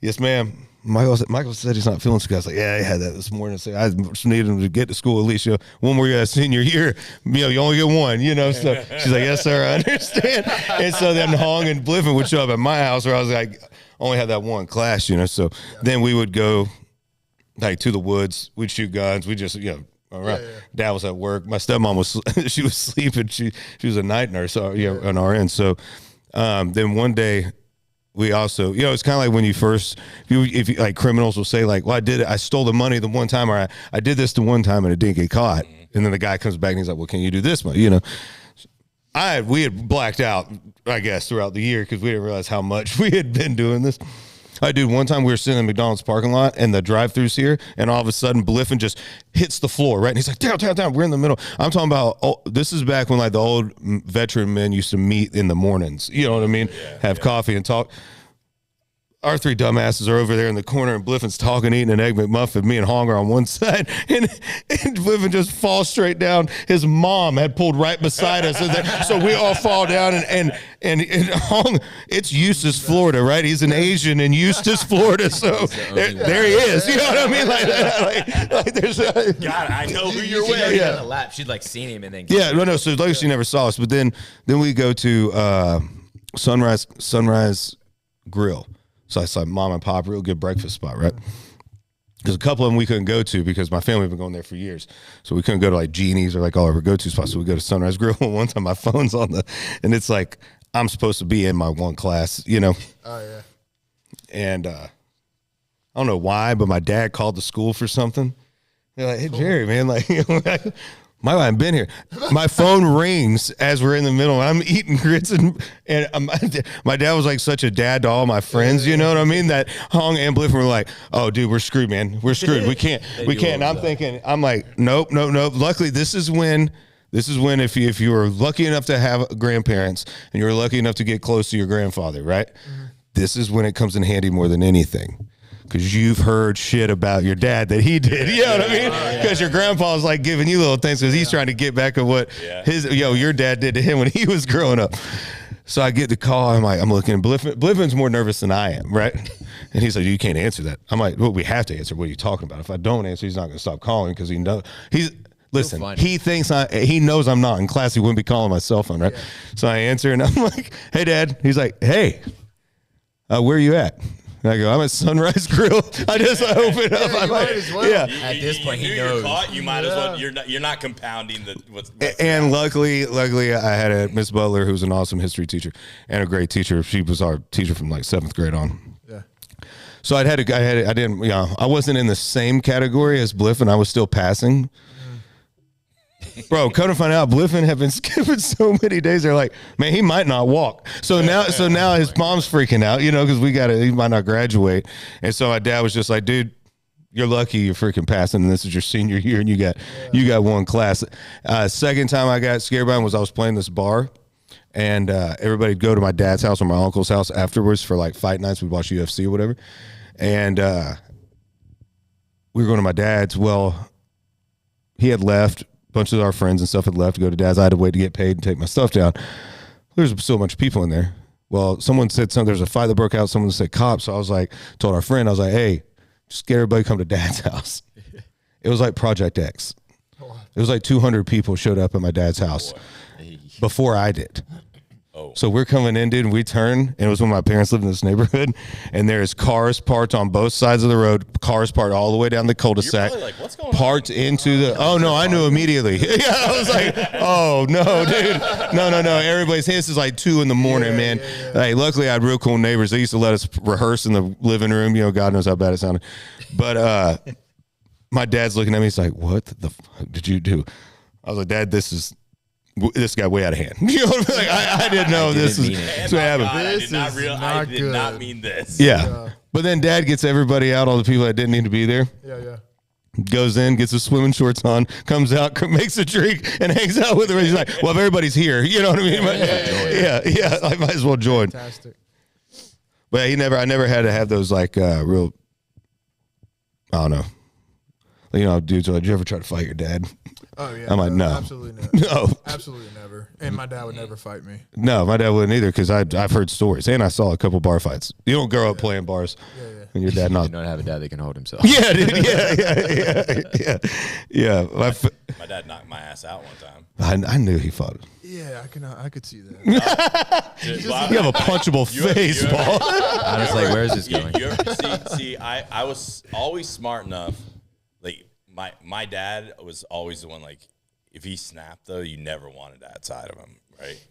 Speaker 1: yes, ma'am. Michael said he's not feeling so good. I was like, yeah, I had that this morning. So I just needed him to get to school at least, one more year senior year, you only get one, So she's like, yes, sir, I understand. And so then Hong and Bliffen would show up at my house where I was like, only had that one class, So then we would go like to the woods. We'd shoot guns. We just, all right. Yeah. Dad was at work. My stepmom she was sleeping. She was a night nurse, on RN. So then one day, we also, it's kind of like when you first, if you like criminals will say like, well, I stole the money the one time, or I did this the one time and it didn't get caught. And then the guy comes back and he's like, well, can you do this much? We had blacked out, I guess, throughout the year because we didn't realize how much we had been doing this. Dude, one time we were sitting in the McDonald's parking lot and the drive-thru's here, and all of a sudden Bliffen just hits the floor, right? And he's like, down. We're in the middle. I'm talking about, this is back when like the old veteran men used to meet in the mornings. You know what I mean? Have coffee and talk. our three dumbasses are over there in the corner, and Bliffin's talking, eating an Egg McMuffin. Me and Hong are on one side, and Bliffin just falls straight down. His mom had pulled right beside us, so we all fall down. And Hong, it's Eustis, Florida, right? He's an Asian in Eustis, Florida, so there he is. You know what I mean? Like there's.
Speaker 2: God, I know who you're with.
Speaker 4: On the lap, she'd like seen him and then.
Speaker 1: Yeah, no. So like she never saw us, but then we go to Sunrise Grill. So I saw Mom and Pop, real good breakfast spot, right? Because a couple of them we couldn't go to because my family had been going there for years. So we couldn't go to like Genie's or like all our go-to spots. So we go to Sunrise Grill. One time my phone's on and it's like, I'm supposed to be in my one class, you know?
Speaker 3: Oh, yeah.
Speaker 1: And I don't know why, but my dad called the school for something. They're like, hey, Jerry, man, like, I haven't been here. My phone rings as we're in the middle. I'm eating grits and my dad was like such a dad to all my friends. You know what I mean? That Hong and Bliffen were like, "Oh, dude, we're screwed, man. We're screwed. We can't. And I'm thinking, I'm like, nope. Luckily, this is when if you were lucky enough to have grandparents and you were lucky enough to get close to your grandfather, right? Mm-hmm. This is when it comes in handy more than anything. Because you've heard shit about your dad that he did. You know what I mean? Because your grandpa's like giving you little things because he's trying to get back at what your dad did to him when he was growing up. So I get the call. I'm looking. Bliffin's more nervous than I am, right? And he's like, you can't answer that. I'm like, well, we have to answer. What are you talking about? If I don't answer, he's not going to stop calling because he knows. Listen, he thinks he knows I'm not in class. He wouldn't be calling my cell phone, right? Yeah. So I answer and I'm like, hey, Dad. He's like, hey, where are you at? And I go, I'm at Sunrise Grill. I just open up.
Speaker 3: Yeah,
Speaker 4: At this point, he knows.
Speaker 2: You might as well. You're not compounding what's
Speaker 1: and luckily, I had a Miss Butler who's an awesome history teacher and a great teacher. She was our teacher from like 7th grade on. Yeah. So I wasn't in the same category as Bliffen. I was still passing. Bro, come to find out, Bliffen have been skipping so many days. They're like, man, he might not walk. So now his mom's freaking out, you know, because he might not graduate. And so my dad was just like, dude, you're lucky you're freaking passing, and this is your senior year, and you got one class. Second time I got scared by him was I was playing this bar, and everybody'd go to my dad's house or my uncle's house afterwards for like fight nights. We'd watch UFC or whatever. And we were going to my dad's. Well, he had left. Bunch of our friends and stuff had left to go to Dad's. I had to wait to get paid and take my stuff down. There's still a bunch of people in there. Well, someone said there's a fight that broke out. Someone said cops. So I was like, told our friend, I was like, hey, just get everybody come to Dad's house. It was like Project X. It was like 200 people showed up at my dad's house before I did. Oh. So we're coming in, dude, and we turn, and it was when my parents lived in this neighborhood, and there's cars parked on both sides of the road, cars parked all the way down the cul-de-sac,
Speaker 2: like, what's going
Speaker 1: parked on? Into the, oh, no, I knew immediately. Yeah, I was like, oh, no, dude. No. Everybody's, this is like 2 in the morning, man. Yeah. Like, luckily, I had real cool neighbors. They used to let us rehearse in the living room. You know, God knows how bad it sounded. But my dad's looking at me. He's like, what the fuck did you do? I was like, Dad, this got way out of hand. You know what I mean? Like, I didn't know this is what happened.
Speaker 2: I did not mean this.
Speaker 1: Yeah. But then Dad gets everybody out, all the people that didn't need to be there.
Speaker 3: Yeah.
Speaker 1: Goes in, gets his swimming shorts on, comes out, makes a drink, and hangs out with her. He's like, well, if everybody's here, you know what I mean? Yeah. I might as well join.
Speaker 3: Fantastic.
Speaker 1: But I never had to have those like real, I don't know. You know, dudes are like, did you ever try to fight your dad?
Speaker 3: Oh, yeah.
Speaker 1: I'm like, no.
Speaker 3: Absolutely not.
Speaker 1: No.
Speaker 3: Absolutely never. And my dad would never fight me.
Speaker 1: No, my dad wouldn't either because I've heard stories. And I saw a couple bar fights. You don't grow up playing bars.
Speaker 3: Yeah.
Speaker 1: And your dad not.
Speaker 4: You don't have a dad that can hold himself.
Speaker 1: Yeah, dude. Yeah.
Speaker 2: My dad knocked my ass out one time.
Speaker 1: I knew he fought.
Speaker 3: Yeah, I could see that.
Speaker 1: You have a punchable face, Paul.
Speaker 4: I was like, where is this going?
Speaker 2: See, I was always smart enough. Like my dad was always the one, like, if he snapped though, you never wanted that side of him, right?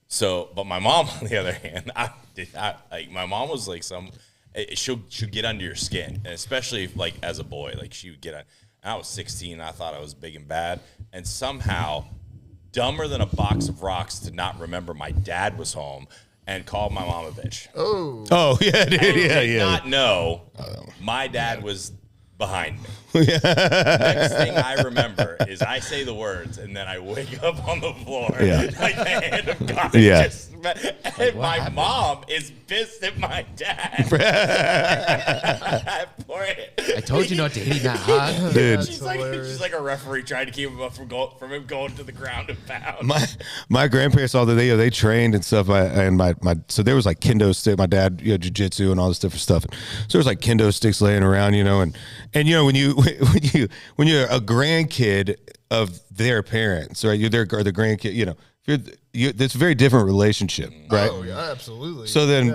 Speaker 2: So, but my mom, on the other hand, my mom was like she'll get under your skin, and especially like as a boy, like she would get on. And I was 16, and I thought I was big and bad, and somehow, dumber than a box of rocks, to not remember my dad was home and called my mom a bitch.
Speaker 3: Oh
Speaker 1: yeah, dude.
Speaker 2: I did not know my dad was behind me. Next thing I remember is I say the words, and then I wake up on the floor like the hand of God. Just, and my mom is pissed at my dad.
Speaker 4: I told you not to hit him that hard.
Speaker 1: Dude.
Speaker 2: She's like a referee trying to keep him up from him going to the ground and pound.
Speaker 1: My grandparents, all they trained and stuff. So there was like kendo stick. My dad, jiu-jitsu and all this different stuff. So there was like kendo sticks laying around, and when you're a grandkid of their parents, right? You're the grandkid, it's a very different relationship, right?
Speaker 3: Oh yeah, absolutely.
Speaker 1: So then,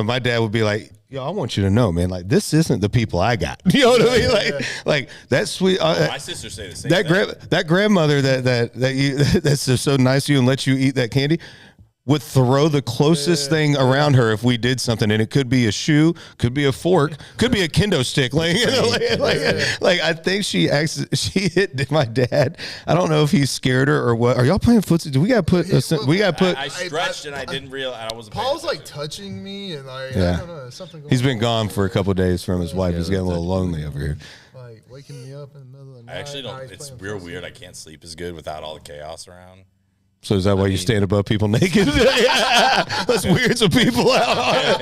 Speaker 1: my dad would be like, I want you to know, man, like this isn't the people I got. You know what I mean? Like that sweet.
Speaker 2: My sister say the same thing.
Speaker 1: That grandmother that's just so nice to you and lets you eat that candy would throw the closest thing around her if we did something, and it could be a shoe, could be a fork, could be a kendo stick. Like I think she hit my dad. I don't know if he scared her or what. Are y'all playing footsie? Do we got to put?
Speaker 2: I stretched and I didn't realize I wasn't.
Speaker 3: Paul's like touching me and I don't know something.
Speaker 1: He's been gone for a couple of days from his wife. He's getting a little lonely over here.
Speaker 3: Like waking me up in the middle of the night.
Speaker 2: I actually don't. It's real weird. I can't sleep as good without all the chaos around.
Speaker 1: So is that why you stand above people naked? Let's weird some people out.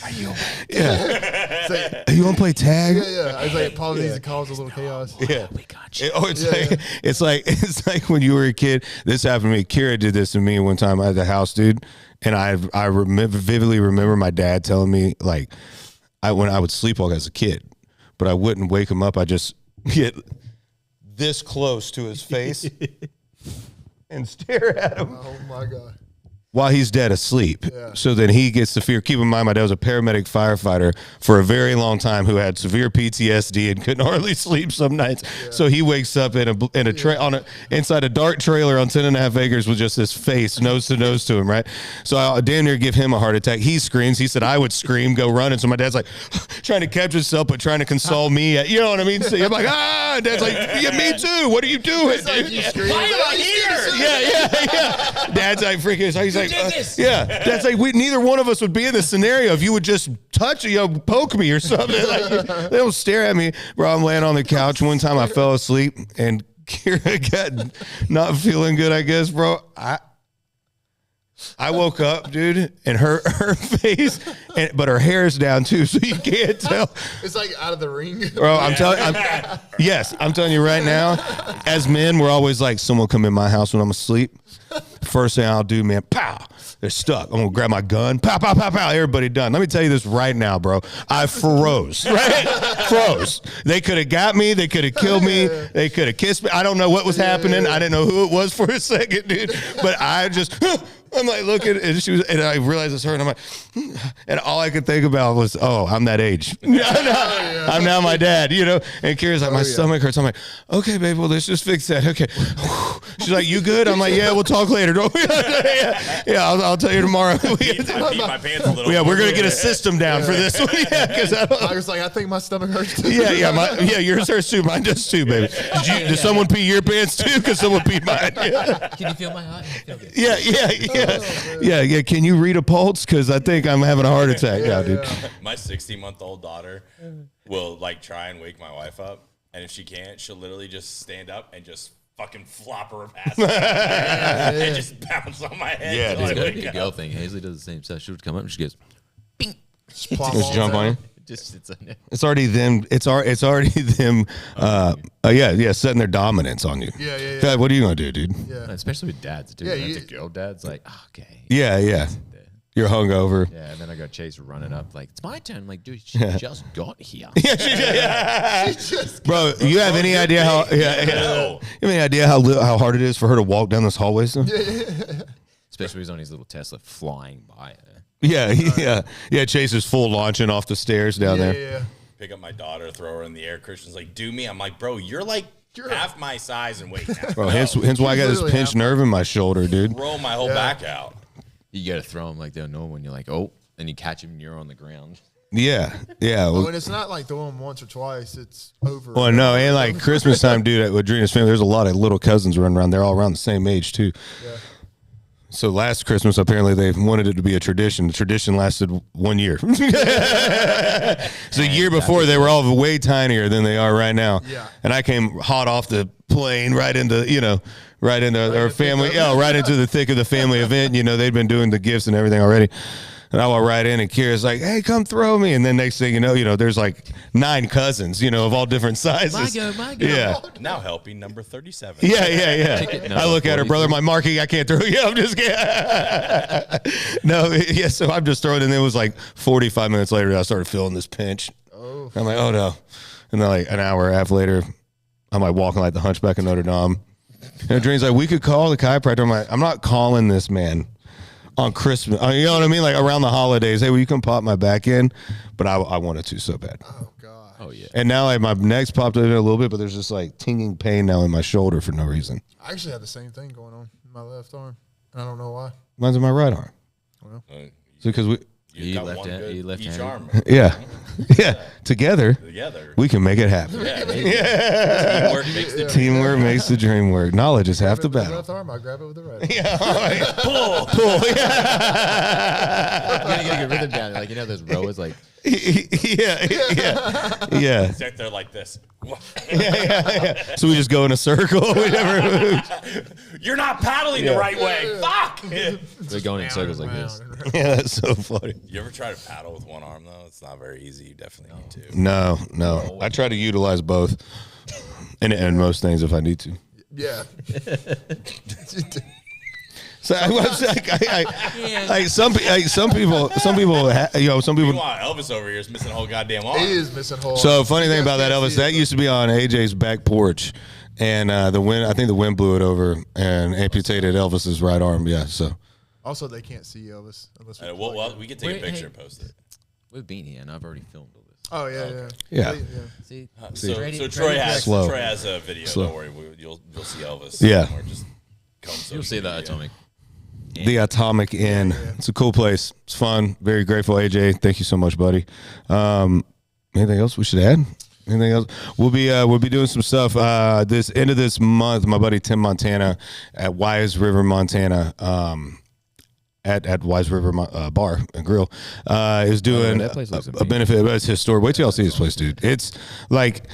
Speaker 3: Are you awake?
Speaker 1: Yeah. You want to play tag?
Speaker 3: Yeah. I was like, Paul needs to cause a little chaos.
Speaker 1: Yeah. We got you. It's like when you were a kid. This happened to me. Kira did this to me one time at the house, dude. And I vividly remember my dad telling me, like, when I would sleepwalk as a kid, but I wouldn't wake him up. I just get this close to his face and stare at him.
Speaker 3: Oh my God.
Speaker 1: While he's dead asleep.
Speaker 3: Yeah.
Speaker 1: So then he gets the fear. Keep in mind, my dad was a paramedic firefighter for a very long time who had severe PTSD and couldn't hardly sleep some nights. Yeah. So he wakes up inside a dark trailer on 10.5 acres with just his face nose to nose to him, right? So I damn near give him a heart attack. He screams. He said I would scream, go running. So my dad's like trying to catch himself, but trying to console me. You know what I mean? So I'm like, Dad's like, yeah, me too. What are you doing?
Speaker 3: Like you scream.
Speaker 2: Why am I
Speaker 1: Yeah.
Speaker 2: here?
Speaker 1: Dad's like freaking. He's like, That's like neither one of us would be in this scenario if you would just touch, poke me or something. Like, they don't stare at me, bro. I'm laying on the couch. One time I fell asleep and Kira got not feeling good, I guess, bro. I woke up, dude, and her face, but her hair's down too, so you can't tell.
Speaker 3: It's like out of the ring,
Speaker 1: bro. I'm telling you right now. As men, we're always like, someone come in my house when I'm asleep. First thing I'll do, man, pow, they're stuck. I'm gonna grab my gun, pow, pow, pow, pow. Everybody done. Let me tell you this right now, bro. I froze, right? Froze. They could have got me. They could have killed me. They could have kissed me. I don't know what was happening. I didn't know who it was for a second, dude. But I just. I'm like looking, and I realized it's her, and I'm like, and all I could think about was, I'm that age. I'm now my dad, And Kira's like, my stomach hurts. I'm like, okay, babe, well, let's just fix that. Okay. She's like, you good? I'm like, yeah, we'll talk later. I'll tell you tomorrow.
Speaker 2: I peed my pants a little.
Speaker 1: Yeah, we're gonna get a system down for this one. Yeah, because
Speaker 3: I was like, I think my stomach hurts too.
Speaker 1: Yeah, yours hurts too. Mine does too, baby. Did someone pee your pants too? Because someone peed mine. Yeah.
Speaker 4: Can you feel my heart?
Speaker 1: Yeah. Can you read a pulse? Because I think I'm having a heart attack now, dude.
Speaker 2: My 60-month-old daughter will try and wake my wife up, and if she can't, she'll literally just stand up and just fucking flop her past me and just bounce on my head.
Speaker 1: Yeah,
Speaker 4: It's gotta be a girl thing. Hazley does the same stuff. She would come up and she goes, "Bing."
Speaker 1: Just jump on you.
Speaker 4: Just sits on there.
Speaker 1: It's already them. It's already them. Setting their dominance on you.
Speaker 3: Yeah.
Speaker 1: God, what are you gonna do, dude?
Speaker 3: Yeah.
Speaker 4: Especially with dads, too.
Speaker 3: Yeah,
Speaker 4: That's a girl dad's like, okay.
Speaker 1: Yeah. You're hungover.
Speaker 4: Yeah, and then I got Chase running up like, it's my turn. I'm like, dude, she just got here.
Speaker 1: Bro, you have any idea how? You have any idea how hard it is for her to walk down this hallway? So?
Speaker 4: Especially when he's on his little Tesla flying by her.
Speaker 1: Yeah. Chase is full launching off the stairs down there.
Speaker 3: Yeah.
Speaker 2: Pick up my daughter, throw her in the air. Christian's like, do me. I'm like, bro, you're like half my size and weight now.
Speaker 1: Bro, hence why I got this pinched nerve in my shoulder, dude.
Speaker 2: Roll my whole back out.
Speaker 4: You got to throw him like they'll know when you're like, oh, and you catch him and you're on the ground.
Speaker 1: Yeah.
Speaker 3: When it's not like throwing them once or twice, it's over.
Speaker 1: Well, no, and like Christmas time, dude, with Drina's family, there's a lot of little cousins running around. They're all around the same age, too.
Speaker 3: Yeah.
Speaker 1: So last Christmas, apparently they wanted it to be a tradition. The tradition lasted 1 year. So the year before, they were all way tinier than they are right now.
Speaker 3: Yeah.
Speaker 1: And I came hot off the plane right into our family. Yeah, right into the thick of the family event. They'd been doing the gifts and everything already. And I walk right in, and Kira's like, "Hey, come throw me!" And then next thing you know, there's like 9 cousins, of all different sizes.
Speaker 4: My go.
Speaker 1: Yeah,
Speaker 2: Now helping number 37.
Speaker 1: yeah.
Speaker 4: Ticket
Speaker 1: I look at her, brother. My Marky, I can't throw you. I'm just kidding. No, yeah. So I'm just throwing, and it was like 45 minutes later, I started feeling this pinch.
Speaker 3: Oh.
Speaker 1: I'm like, oh no. And then like an hour and a half later, I'm like walking like the Hunchback of Notre Dame. And Dream's like, we could call the chiropractor. I'm like, I'm not calling this man on Christmas. You know what I mean? Like around the holidays. Hey, will you come pop my back in? But I wanted to so bad.
Speaker 3: Oh God.
Speaker 4: Oh yeah.
Speaker 1: And now like my neck's popped in a little bit, but there's just like tinging pain now in my shoulder for no reason.
Speaker 3: I actually had the same thing going on in my left arm. And I don't know why.
Speaker 1: Mine's in my right arm.
Speaker 2: So
Speaker 1: So because we,
Speaker 2: you got
Speaker 4: left
Speaker 2: one
Speaker 4: hand-
Speaker 2: good
Speaker 4: you left
Speaker 2: each
Speaker 4: handed?
Speaker 2: arm.
Speaker 1: yeah, together
Speaker 2: Together.
Speaker 1: we can make it happen.
Speaker 2: Teamwork makes the
Speaker 1: Teamwork makes the dream work. Knowledge is half the
Speaker 3: Grab it with
Speaker 1: battle.
Speaker 3: left arm, I grab it with the right.
Speaker 2: pull.
Speaker 4: You gotta get a rhythm down. Like those rowers, like
Speaker 1: Yeah.
Speaker 2: Sit there like this.
Speaker 1: So we just go in a circle. We never move.
Speaker 2: You're not paddling the right way. Fuck.
Speaker 4: they're going in circles like this.
Speaker 1: Yeah, that's so funny.
Speaker 2: You ever try to paddle with one arm though? It's not very easy. You definitely need to.
Speaker 1: No. I try to utilize both, and most things if I need to.
Speaker 3: Yeah.
Speaker 1: So some people,
Speaker 2: Meanwhile, Elvis over here is missing a whole goddamn arm.
Speaker 3: He is missing whole.
Speaker 1: So funny thing
Speaker 3: You
Speaker 1: about
Speaker 3: guys
Speaker 1: that,
Speaker 3: can't
Speaker 1: Elvis,
Speaker 3: see
Speaker 1: that
Speaker 3: it,
Speaker 1: used to be on AJ's back porch, and I think the wind blew it over and amputated Elvis's right arm. Yeah, so
Speaker 3: Also, they can't see Elvis unless we.
Speaker 2: Well, we can take a
Speaker 4: Wait,
Speaker 2: picture
Speaker 4: hey.
Speaker 2: and post it.
Speaker 4: We've been here, and I've already filmed all this.
Speaker 3: Oh yeah.
Speaker 1: Yeah.
Speaker 4: See,
Speaker 2: So Troy has
Speaker 1: Slow.
Speaker 2: a video.
Speaker 1: Slow.
Speaker 2: Don't worry, you'll see Elvis.
Speaker 1: Yeah.
Speaker 2: somewhere, just come
Speaker 4: you'll see that atomic.
Speaker 1: the Atomic Inn. It's a cool place. It's fun. Very grateful, AJ. Thank you so much, buddy. Anything else we should add? Anything else? We'll be doing some stuff this end of this month. My buddy Tim Montana at Wise River, Montana. At Wise River Bar and Grill is doing
Speaker 4: that place looks
Speaker 1: a benefit. It's historic. Wait till y'all see this place, dude. It's like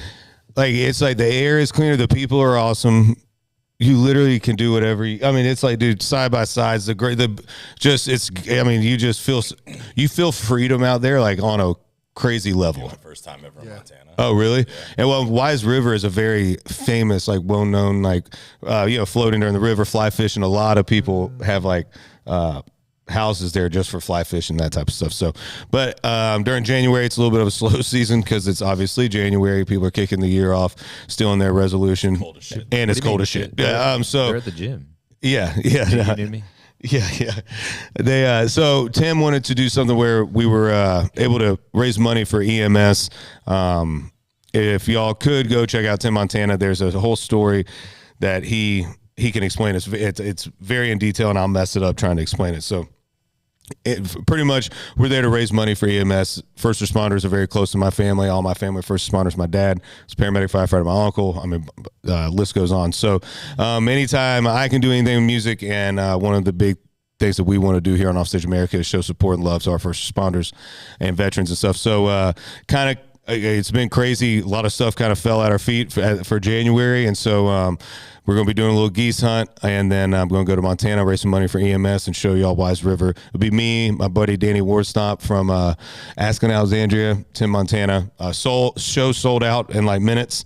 Speaker 1: the air is cleaner. The people are awesome. You literally can do whatever. It's like, dude, side by sides. You feel freedom out there, like on a crazy level.
Speaker 2: My first time ever in Montana.
Speaker 1: Oh, really? Yeah. And well, Wise River is a very famous, like well-known, like floating during the river, fly fishing. A lot of people have like houses there just for fly fishing, that type of stuff. So, but during January, it's a little bit of a slow season because it's obviously January. People are kicking the year off, still in their resolution,
Speaker 2: Cold as shit.
Speaker 1: and it's cold as shit. Yeah. So
Speaker 4: They're at the gym.
Speaker 1: yeah.
Speaker 4: You know me?
Speaker 1: Yeah. They so Tim wanted to do something where we were able to raise money for EMS. If y'all could go check out Tim Montana, there's a whole story that he can explain. It's very in detail, and I'll mess it up trying to explain it. So pretty much we're there to raise money for EMS. First responders are very close to my family. All my family first responders. My dad was a paramedic, firefighter. My uncle. List goes on. So anytime I can do anything with music, and one of the big things that we want to do here on Offstage America is show support and love to our first responders and veterans and stuff. So it's been crazy. A lot of stuff kind of fell at our feet for January, and so we're going to be doing a little geese hunt, and then I'm going to go to Montana, raise some money for EMS, and show y'all Wise River. It'll be me, my buddy Danny Warstomp from Askin, Alexandria, Tim Montana. Show sold out in like minutes.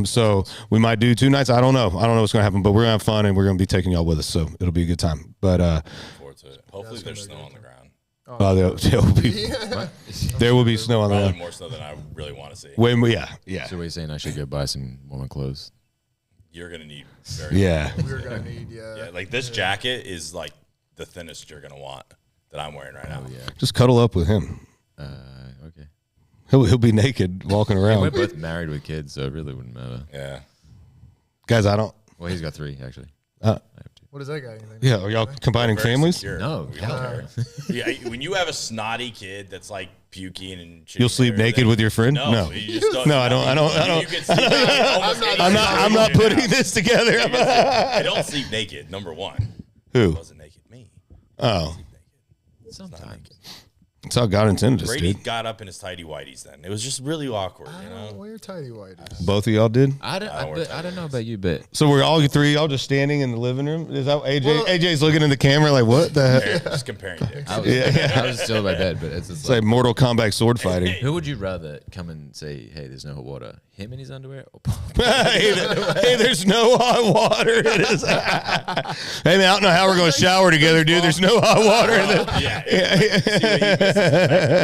Speaker 1: So we might do 2 nights. I don't know what's going to happen, but we're going to have fun, and we're going to be taking y'all with us, so it'll be a good time. But
Speaker 2: Forward to it. Hopefully there's snow on the ground.
Speaker 1: there will be snow on the
Speaker 2: Probably
Speaker 1: ground.
Speaker 2: more snow than I really want to see.
Speaker 1: Yeah.
Speaker 4: So what are you saying? I should go buy some warmer clothes?
Speaker 2: You're gonna need very
Speaker 1: Yeah.
Speaker 3: We're gonna need
Speaker 2: like this jacket is like the thinnest you're gonna want that I'm wearing right now.
Speaker 4: Oh yeah.
Speaker 1: Just cuddle up with him.
Speaker 4: Okay.
Speaker 1: He'll be naked walking
Speaker 4: We're
Speaker 1: around.
Speaker 4: both married with kids, so it really wouldn't matter.
Speaker 2: Yeah.
Speaker 1: Guys, I don't.
Speaker 4: Well, he's got 3 actually.
Speaker 1: Uh,
Speaker 4: I have 2.
Speaker 3: What does that guy? Anything?
Speaker 1: Yeah, are y'all combining
Speaker 2: Very
Speaker 1: families?
Speaker 2: secure.
Speaker 4: No,
Speaker 2: We don't care. Yeah, when you have a snotty kid that's like puking and shitting
Speaker 1: You'll sleep
Speaker 2: and everything-
Speaker 1: naked with your friend?
Speaker 2: No,
Speaker 1: No.
Speaker 2: you just don't.
Speaker 1: No, I don't.
Speaker 2: You can sleep naked almost
Speaker 3: I'm
Speaker 2: any
Speaker 1: I'm not
Speaker 2: situation
Speaker 1: putting
Speaker 2: now.
Speaker 1: this together.
Speaker 2: I don't sleep naked. Number one.
Speaker 1: Who?
Speaker 2: Wasn't naked.
Speaker 1: Oh,
Speaker 4: Sometimes.
Speaker 1: that's how God intended us,
Speaker 2: Brady
Speaker 1: dude.
Speaker 2: got up in his tighty whities then. It was just really awkward, you know?
Speaker 3: Wear tighty whities.
Speaker 1: Both of y'all did.
Speaker 4: I don't know about you, but
Speaker 1: So we're all three y'all just standing in the living room. Is that AJ? AJ's looking in the camera like, what the heck?
Speaker 2: Just comparing dicks.
Speaker 4: I was, I was still in my bed. But it's just
Speaker 1: It's like Mortal Kombat sword fighting.
Speaker 4: who would you rather come and say, "Hey, there's no hot water"? Him in his underwear? Or
Speaker 1: Hey, there's no hot water. It is. Hey man, I don't know how we're going to shower together, dude. There's no hot water. In the,
Speaker 2: Yeah.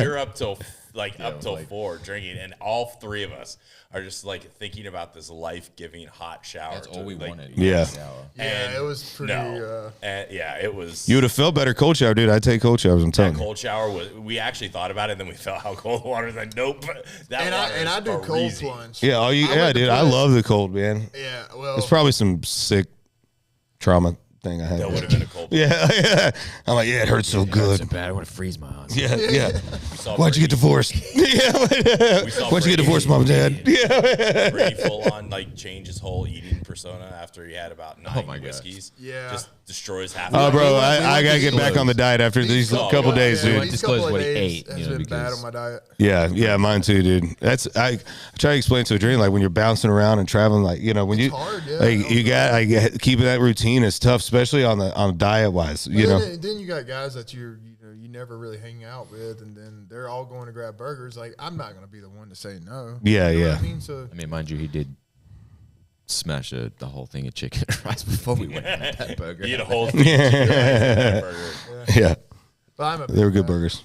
Speaker 2: You're up till
Speaker 4: like-
Speaker 2: 4 drinking, and all three of us are just like thinking about this life-giving hot shower.
Speaker 4: That's all we wanted.
Speaker 1: Yeah.
Speaker 4: Shower.
Speaker 3: Yeah,
Speaker 2: And
Speaker 3: it was pretty.
Speaker 2: it was.
Speaker 1: You would have felt better cold shower, dude. I'd take cold showers. I'm
Speaker 2: that
Speaker 1: telling you.
Speaker 2: cold shower was. We actually thought about it, and then we felt how cold the water is. Like, nope. That
Speaker 3: And
Speaker 2: water
Speaker 3: I
Speaker 2: is
Speaker 3: do cold
Speaker 2: freezing.
Speaker 3: plunge.
Speaker 1: Yeah,
Speaker 3: went to
Speaker 1: dude. I
Speaker 3: plunge.
Speaker 1: love the cold, man.
Speaker 3: Yeah, well,
Speaker 1: It's probably some sick trauma thing I had.
Speaker 2: That would have been a cold.
Speaker 1: Yeah. I'm like, yeah, it hurts so good.
Speaker 4: So bad. I want to freeze my eyes.
Speaker 1: Yeah.
Speaker 2: saw
Speaker 1: Why'd you get
Speaker 2: Brady-
Speaker 1: divorced? Yeah.
Speaker 2: We saw
Speaker 1: Why'd you get
Speaker 2: Brady-
Speaker 1: divorced, mom and dad? Yeah.
Speaker 2: Brady full on like change his whole eating persona after he had about 9
Speaker 4: my gosh.
Speaker 2: whiskeys.
Speaker 3: Yeah.
Speaker 2: Just destroys half.
Speaker 1: Oh,
Speaker 2: of
Speaker 1: bro,
Speaker 3: we
Speaker 1: I gotta get back on the diet after these
Speaker 2: Oh,
Speaker 1: couple
Speaker 2: yeah.
Speaker 1: days,
Speaker 3: yeah,
Speaker 1: dude.
Speaker 4: Won't
Speaker 3: these
Speaker 4: disclose
Speaker 3: couple of
Speaker 4: what he
Speaker 3: days
Speaker 4: ate,
Speaker 3: has
Speaker 4: you know,
Speaker 3: been bad
Speaker 4: because-
Speaker 3: on my diet.
Speaker 1: Yeah, mine too, dude. I try to explain to Adrian, like when you're bouncing around and traveling, like when you
Speaker 3: hard, yeah.
Speaker 1: like you got keeping that routine is tough, especially on diet wise. You know,
Speaker 3: Then you got guys that you never really hang out with, and then they're all going to grab burgers. Like, I'm not going to be the one to say no.
Speaker 1: Yeah,
Speaker 3: You know
Speaker 1: yeah.
Speaker 3: what I mean, so
Speaker 4: I mean, mind you, he did smash the whole thing of chicken and rice before we went to that burger.
Speaker 2: Eat a whole thing. Burger.
Speaker 1: yeah,
Speaker 3: but I'm a
Speaker 1: they were
Speaker 3: big
Speaker 1: good
Speaker 3: guy.
Speaker 1: burgers.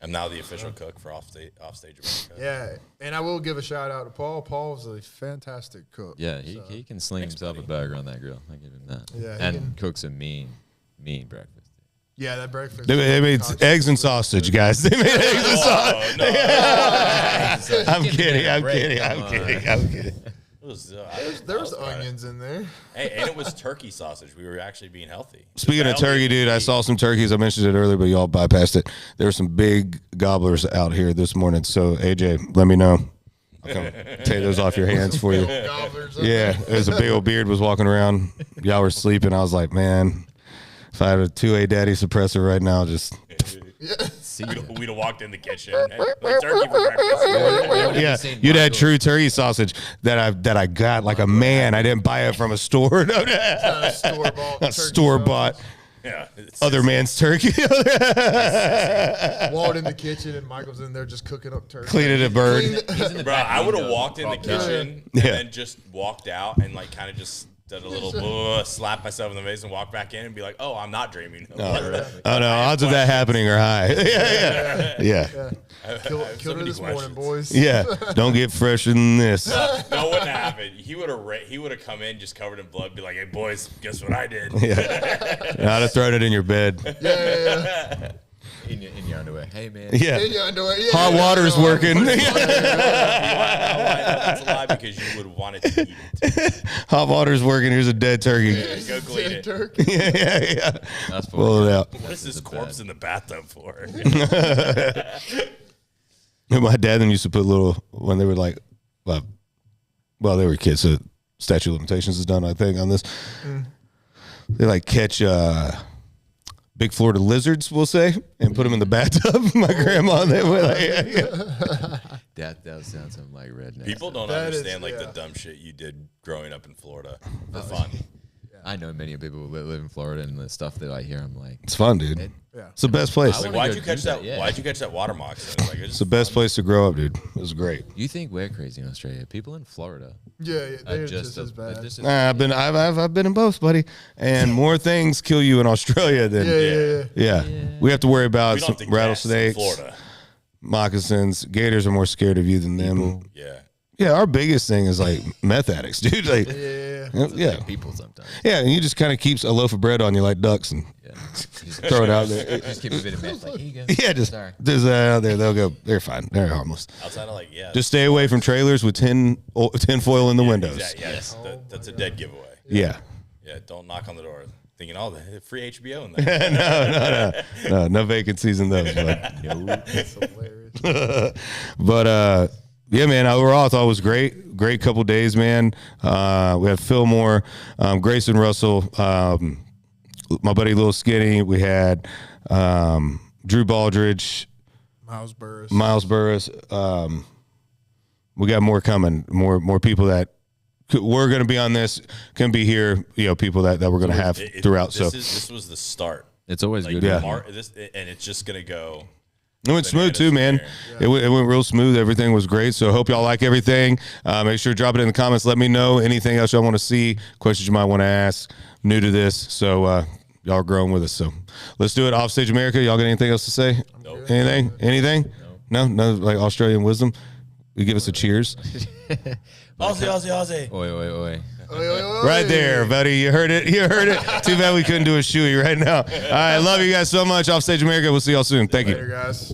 Speaker 2: I'm now the official cook for Offstage America.
Speaker 3: Yeah, and I will give a shout out to Paul. Paul's a fantastic cook.
Speaker 4: Yeah, he can sling himself a burger on that grill. I give him that.
Speaker 3: Yeah, he
Speaker 4: and
Speaker 3: can-
Speaker 4: cooks a mean breakfast.
Speaker 3: Yeah, that breakfast.
Speaker 1: They made eggs and sausage, guys. They made eggs and sausage.
Speaker 2: Oh, no.
Speaker 1: I'm
Speaker 4: Give me
Speaker 1: kidding.
Speaker 4: a
Speaker 1: I'm
Speaker 4: break,
Speaker 1: kidding.
Speaker 4: come
Speaker 1: I'm
Speaker 4: on.
Speaker 1: kidding. I'm kidding.
Speaker 2: It was,
Speaker 3: There's onions in there.
Speaker 2: Hey, and it was turkey sausage. We were actually being healthy.
Speaker 1: Speaking of
Speaker 2: Because I only
Speaker 1: turkey,
Speaker 2: ate
Speaker 1: dude, I
Speaker 2: meat.
Speaker 1: saw some turkeys. I mentioned it earlier, but y'all bypassed it. There were some big gobblers out here this morning. So, AJ, let me know. I'll come take those off your hands for you.
Speaker 3: Gobblers.
Speaker 1: Yeah, there's a big old beard was walking around. Y'all were sleeping. I was like, man, if I had a 2A daddy suppressor right now, just
Speaker 4: See,
Speaker 2: We'd have walked in the kitchen. Like turkey for breakfast.
Speaker 1: yeah, you'd had true turkey sausage that I got like a man. I didn't buy it from a store. No,
Speaker 3: Store bought.
Speaker 1: store bought
Speaker 2: Yeah. It's
Speaker 1: other man's turkey.
Speaker 3: Walked in the kitchen and Michael's in there just cooking up turkey.
Speaker 1: Cleaning a bird.
Speaker 2: Bro, I would have walked in the kitchen and
Speaker 1: Yeah.
Speaker 2: then just walked out and like kind of just did a little slap myself in the face and walk back in and be like, "Oh, I'm not dreaming."
Speaker 1: Oh no, odds of that happening are high. yeah.
Speaker 3: Killed her this morning, boys.
Speaker 1: Yeah. Don't get fresher than this.
Speaker 2: No, it wouldn't happen. He would have come in just covered in blood, be like, "Hey, boys, guess what I did?"
Speaker 1: I'd have thrown it in your bed.
Speaker 3: Yeah.
Speaker 4: in your underwear. Hey man.
Speaker 1: Yeah.
Speaker 3: In your underwear. Yeah.
Speaker 1: Hot water's working.
Speaker 2: That's a lie because you would have wanted to eat it.
Speaker 1: Hot water's working. Here's a dead turkey.
Speaker 2: Go clean it.
Speaker 3: Turkey.
Speaker 1: Yeah.
Speaker 4: That's
Speaker 1: Pull it out.
Speaker 2: What is this corpse in the bathtub for?
Speaker 1: My dad then used to put little when they were like, well, they were kids. So statute of limitations is done, I think, on this. They like catch big Florida lizards, we'll say, and put them in the bathtub. My grandma, they were like,
Speaker 4: That sounds something like redneck.
Speaker 2: People don't
Speaker 3: That is-
Speaker 2: understand like
Speaker 3: yeah.
Speaker 2: the dumb shit you did growing up in Florida for fun.
Speaker 4: I know many people who live in Florida, and the stuff that I hear, I'm like,
Speaker 1: it's fun, dude.
Speaker 3: Yeah.
Speaker 1: It's the best place.
Speaker 2: Like,
Speaker 4: wanna
Speaker 2: why'd
Speaker 4: go
Speaker 2: you catch
Speaker 4: do
Speaker 2: that?
Speaker 4: that, yeah.
Speaker 2: Why'd you catch that water moccasin? Like,
Speaker 1: It's the best place to grow up, dude. It was great.
Speaker 4: you think we're crazy in Australia? People in Florida
Speaker 3: Yeah,
Speaker 4: are
Speaker 3: they're just as bad.
Speaker 1: I've been in both, buddy. And more things kill you in Australia than
Speaker 3: Yeah.
Speaker 1: We have to worry about
Speaker 2: We
Speaker 1: some
Speaker 2: don't have to
Speaker 1: rattlesnakes,
Speaker 2: Florida.
Speaker 1: moccasins. Gators are more scared of you than them.
Speaker 2: Yeah.
Speaker 1: Yeah, our biggest thing is like meth addicts, dude. Like, yeah,
Speaker 4: people sometimes.
Speaker 1: yeah, and you just kind of keeps a loaf of bread on you like ducks and
Speaker 4: Yeah. Just
Speaker 1: throw it out there.
Speaker 4: Just keep a bit of meth. Like, here you go.
Speaker 1: Yeah, just
Speaker 4: Sorry.
Speaker 1: there's out there. They'll go. They're fine. They're harmless.
Speaker 2: Outside of like, yeah.
Speaker 1: Just stay away from trailers with tin foil in the windows.
Speaker 2: Exactly. Yes. That's a dead giveaway.
Speaker 1: Yeah.
Speaker 2: Yeah. Don't knock on the door thinking, oh, the free HBO in there.
Speaker 1: No vacancies in those. But,
Speaker 3: That's hilarious.
Speaker 1: but yeah, man. Overall, I thought it was great. Great couple days, man. We had Fillmore, Grayson Russell, my buddy Lil Skinny. We had Drew Baldridge,
Speaker 3: Miles Burris.
Speaker 1: We got more coming. More people that we're going to be on this can be here. People that we're going to have throughout.
Speaker 2: This was the start.
Speaker 4: It's always good.
Speaker 1: Yeah.
Speaker 2: And it's just gonna go.
Speaker 1: It went smooth too, man. It went real smooth. Everything was great. So hope y'all like everything. Make sure to drop it in the comments. Let me know anything else y'all want to see, questions you might want to ask. New to this, so y'all are growing with us. So let's do it. Offstage America. Y'all got anything else to say?
Speaker 2: Nope.
Speaker 1: Anything? No, like Australian wisdom. You give us a cheers.
Speaker 2: Aussie.
Speaker 4: Oi, oi, oi.
Speaker 1: Right there, buddy. You heard it. Too bad we couldn't do a shoey right now. All right, love you guys so much. Offstage America. We'll see y'all soon. Thank you.
Speaker 3: Later, guys.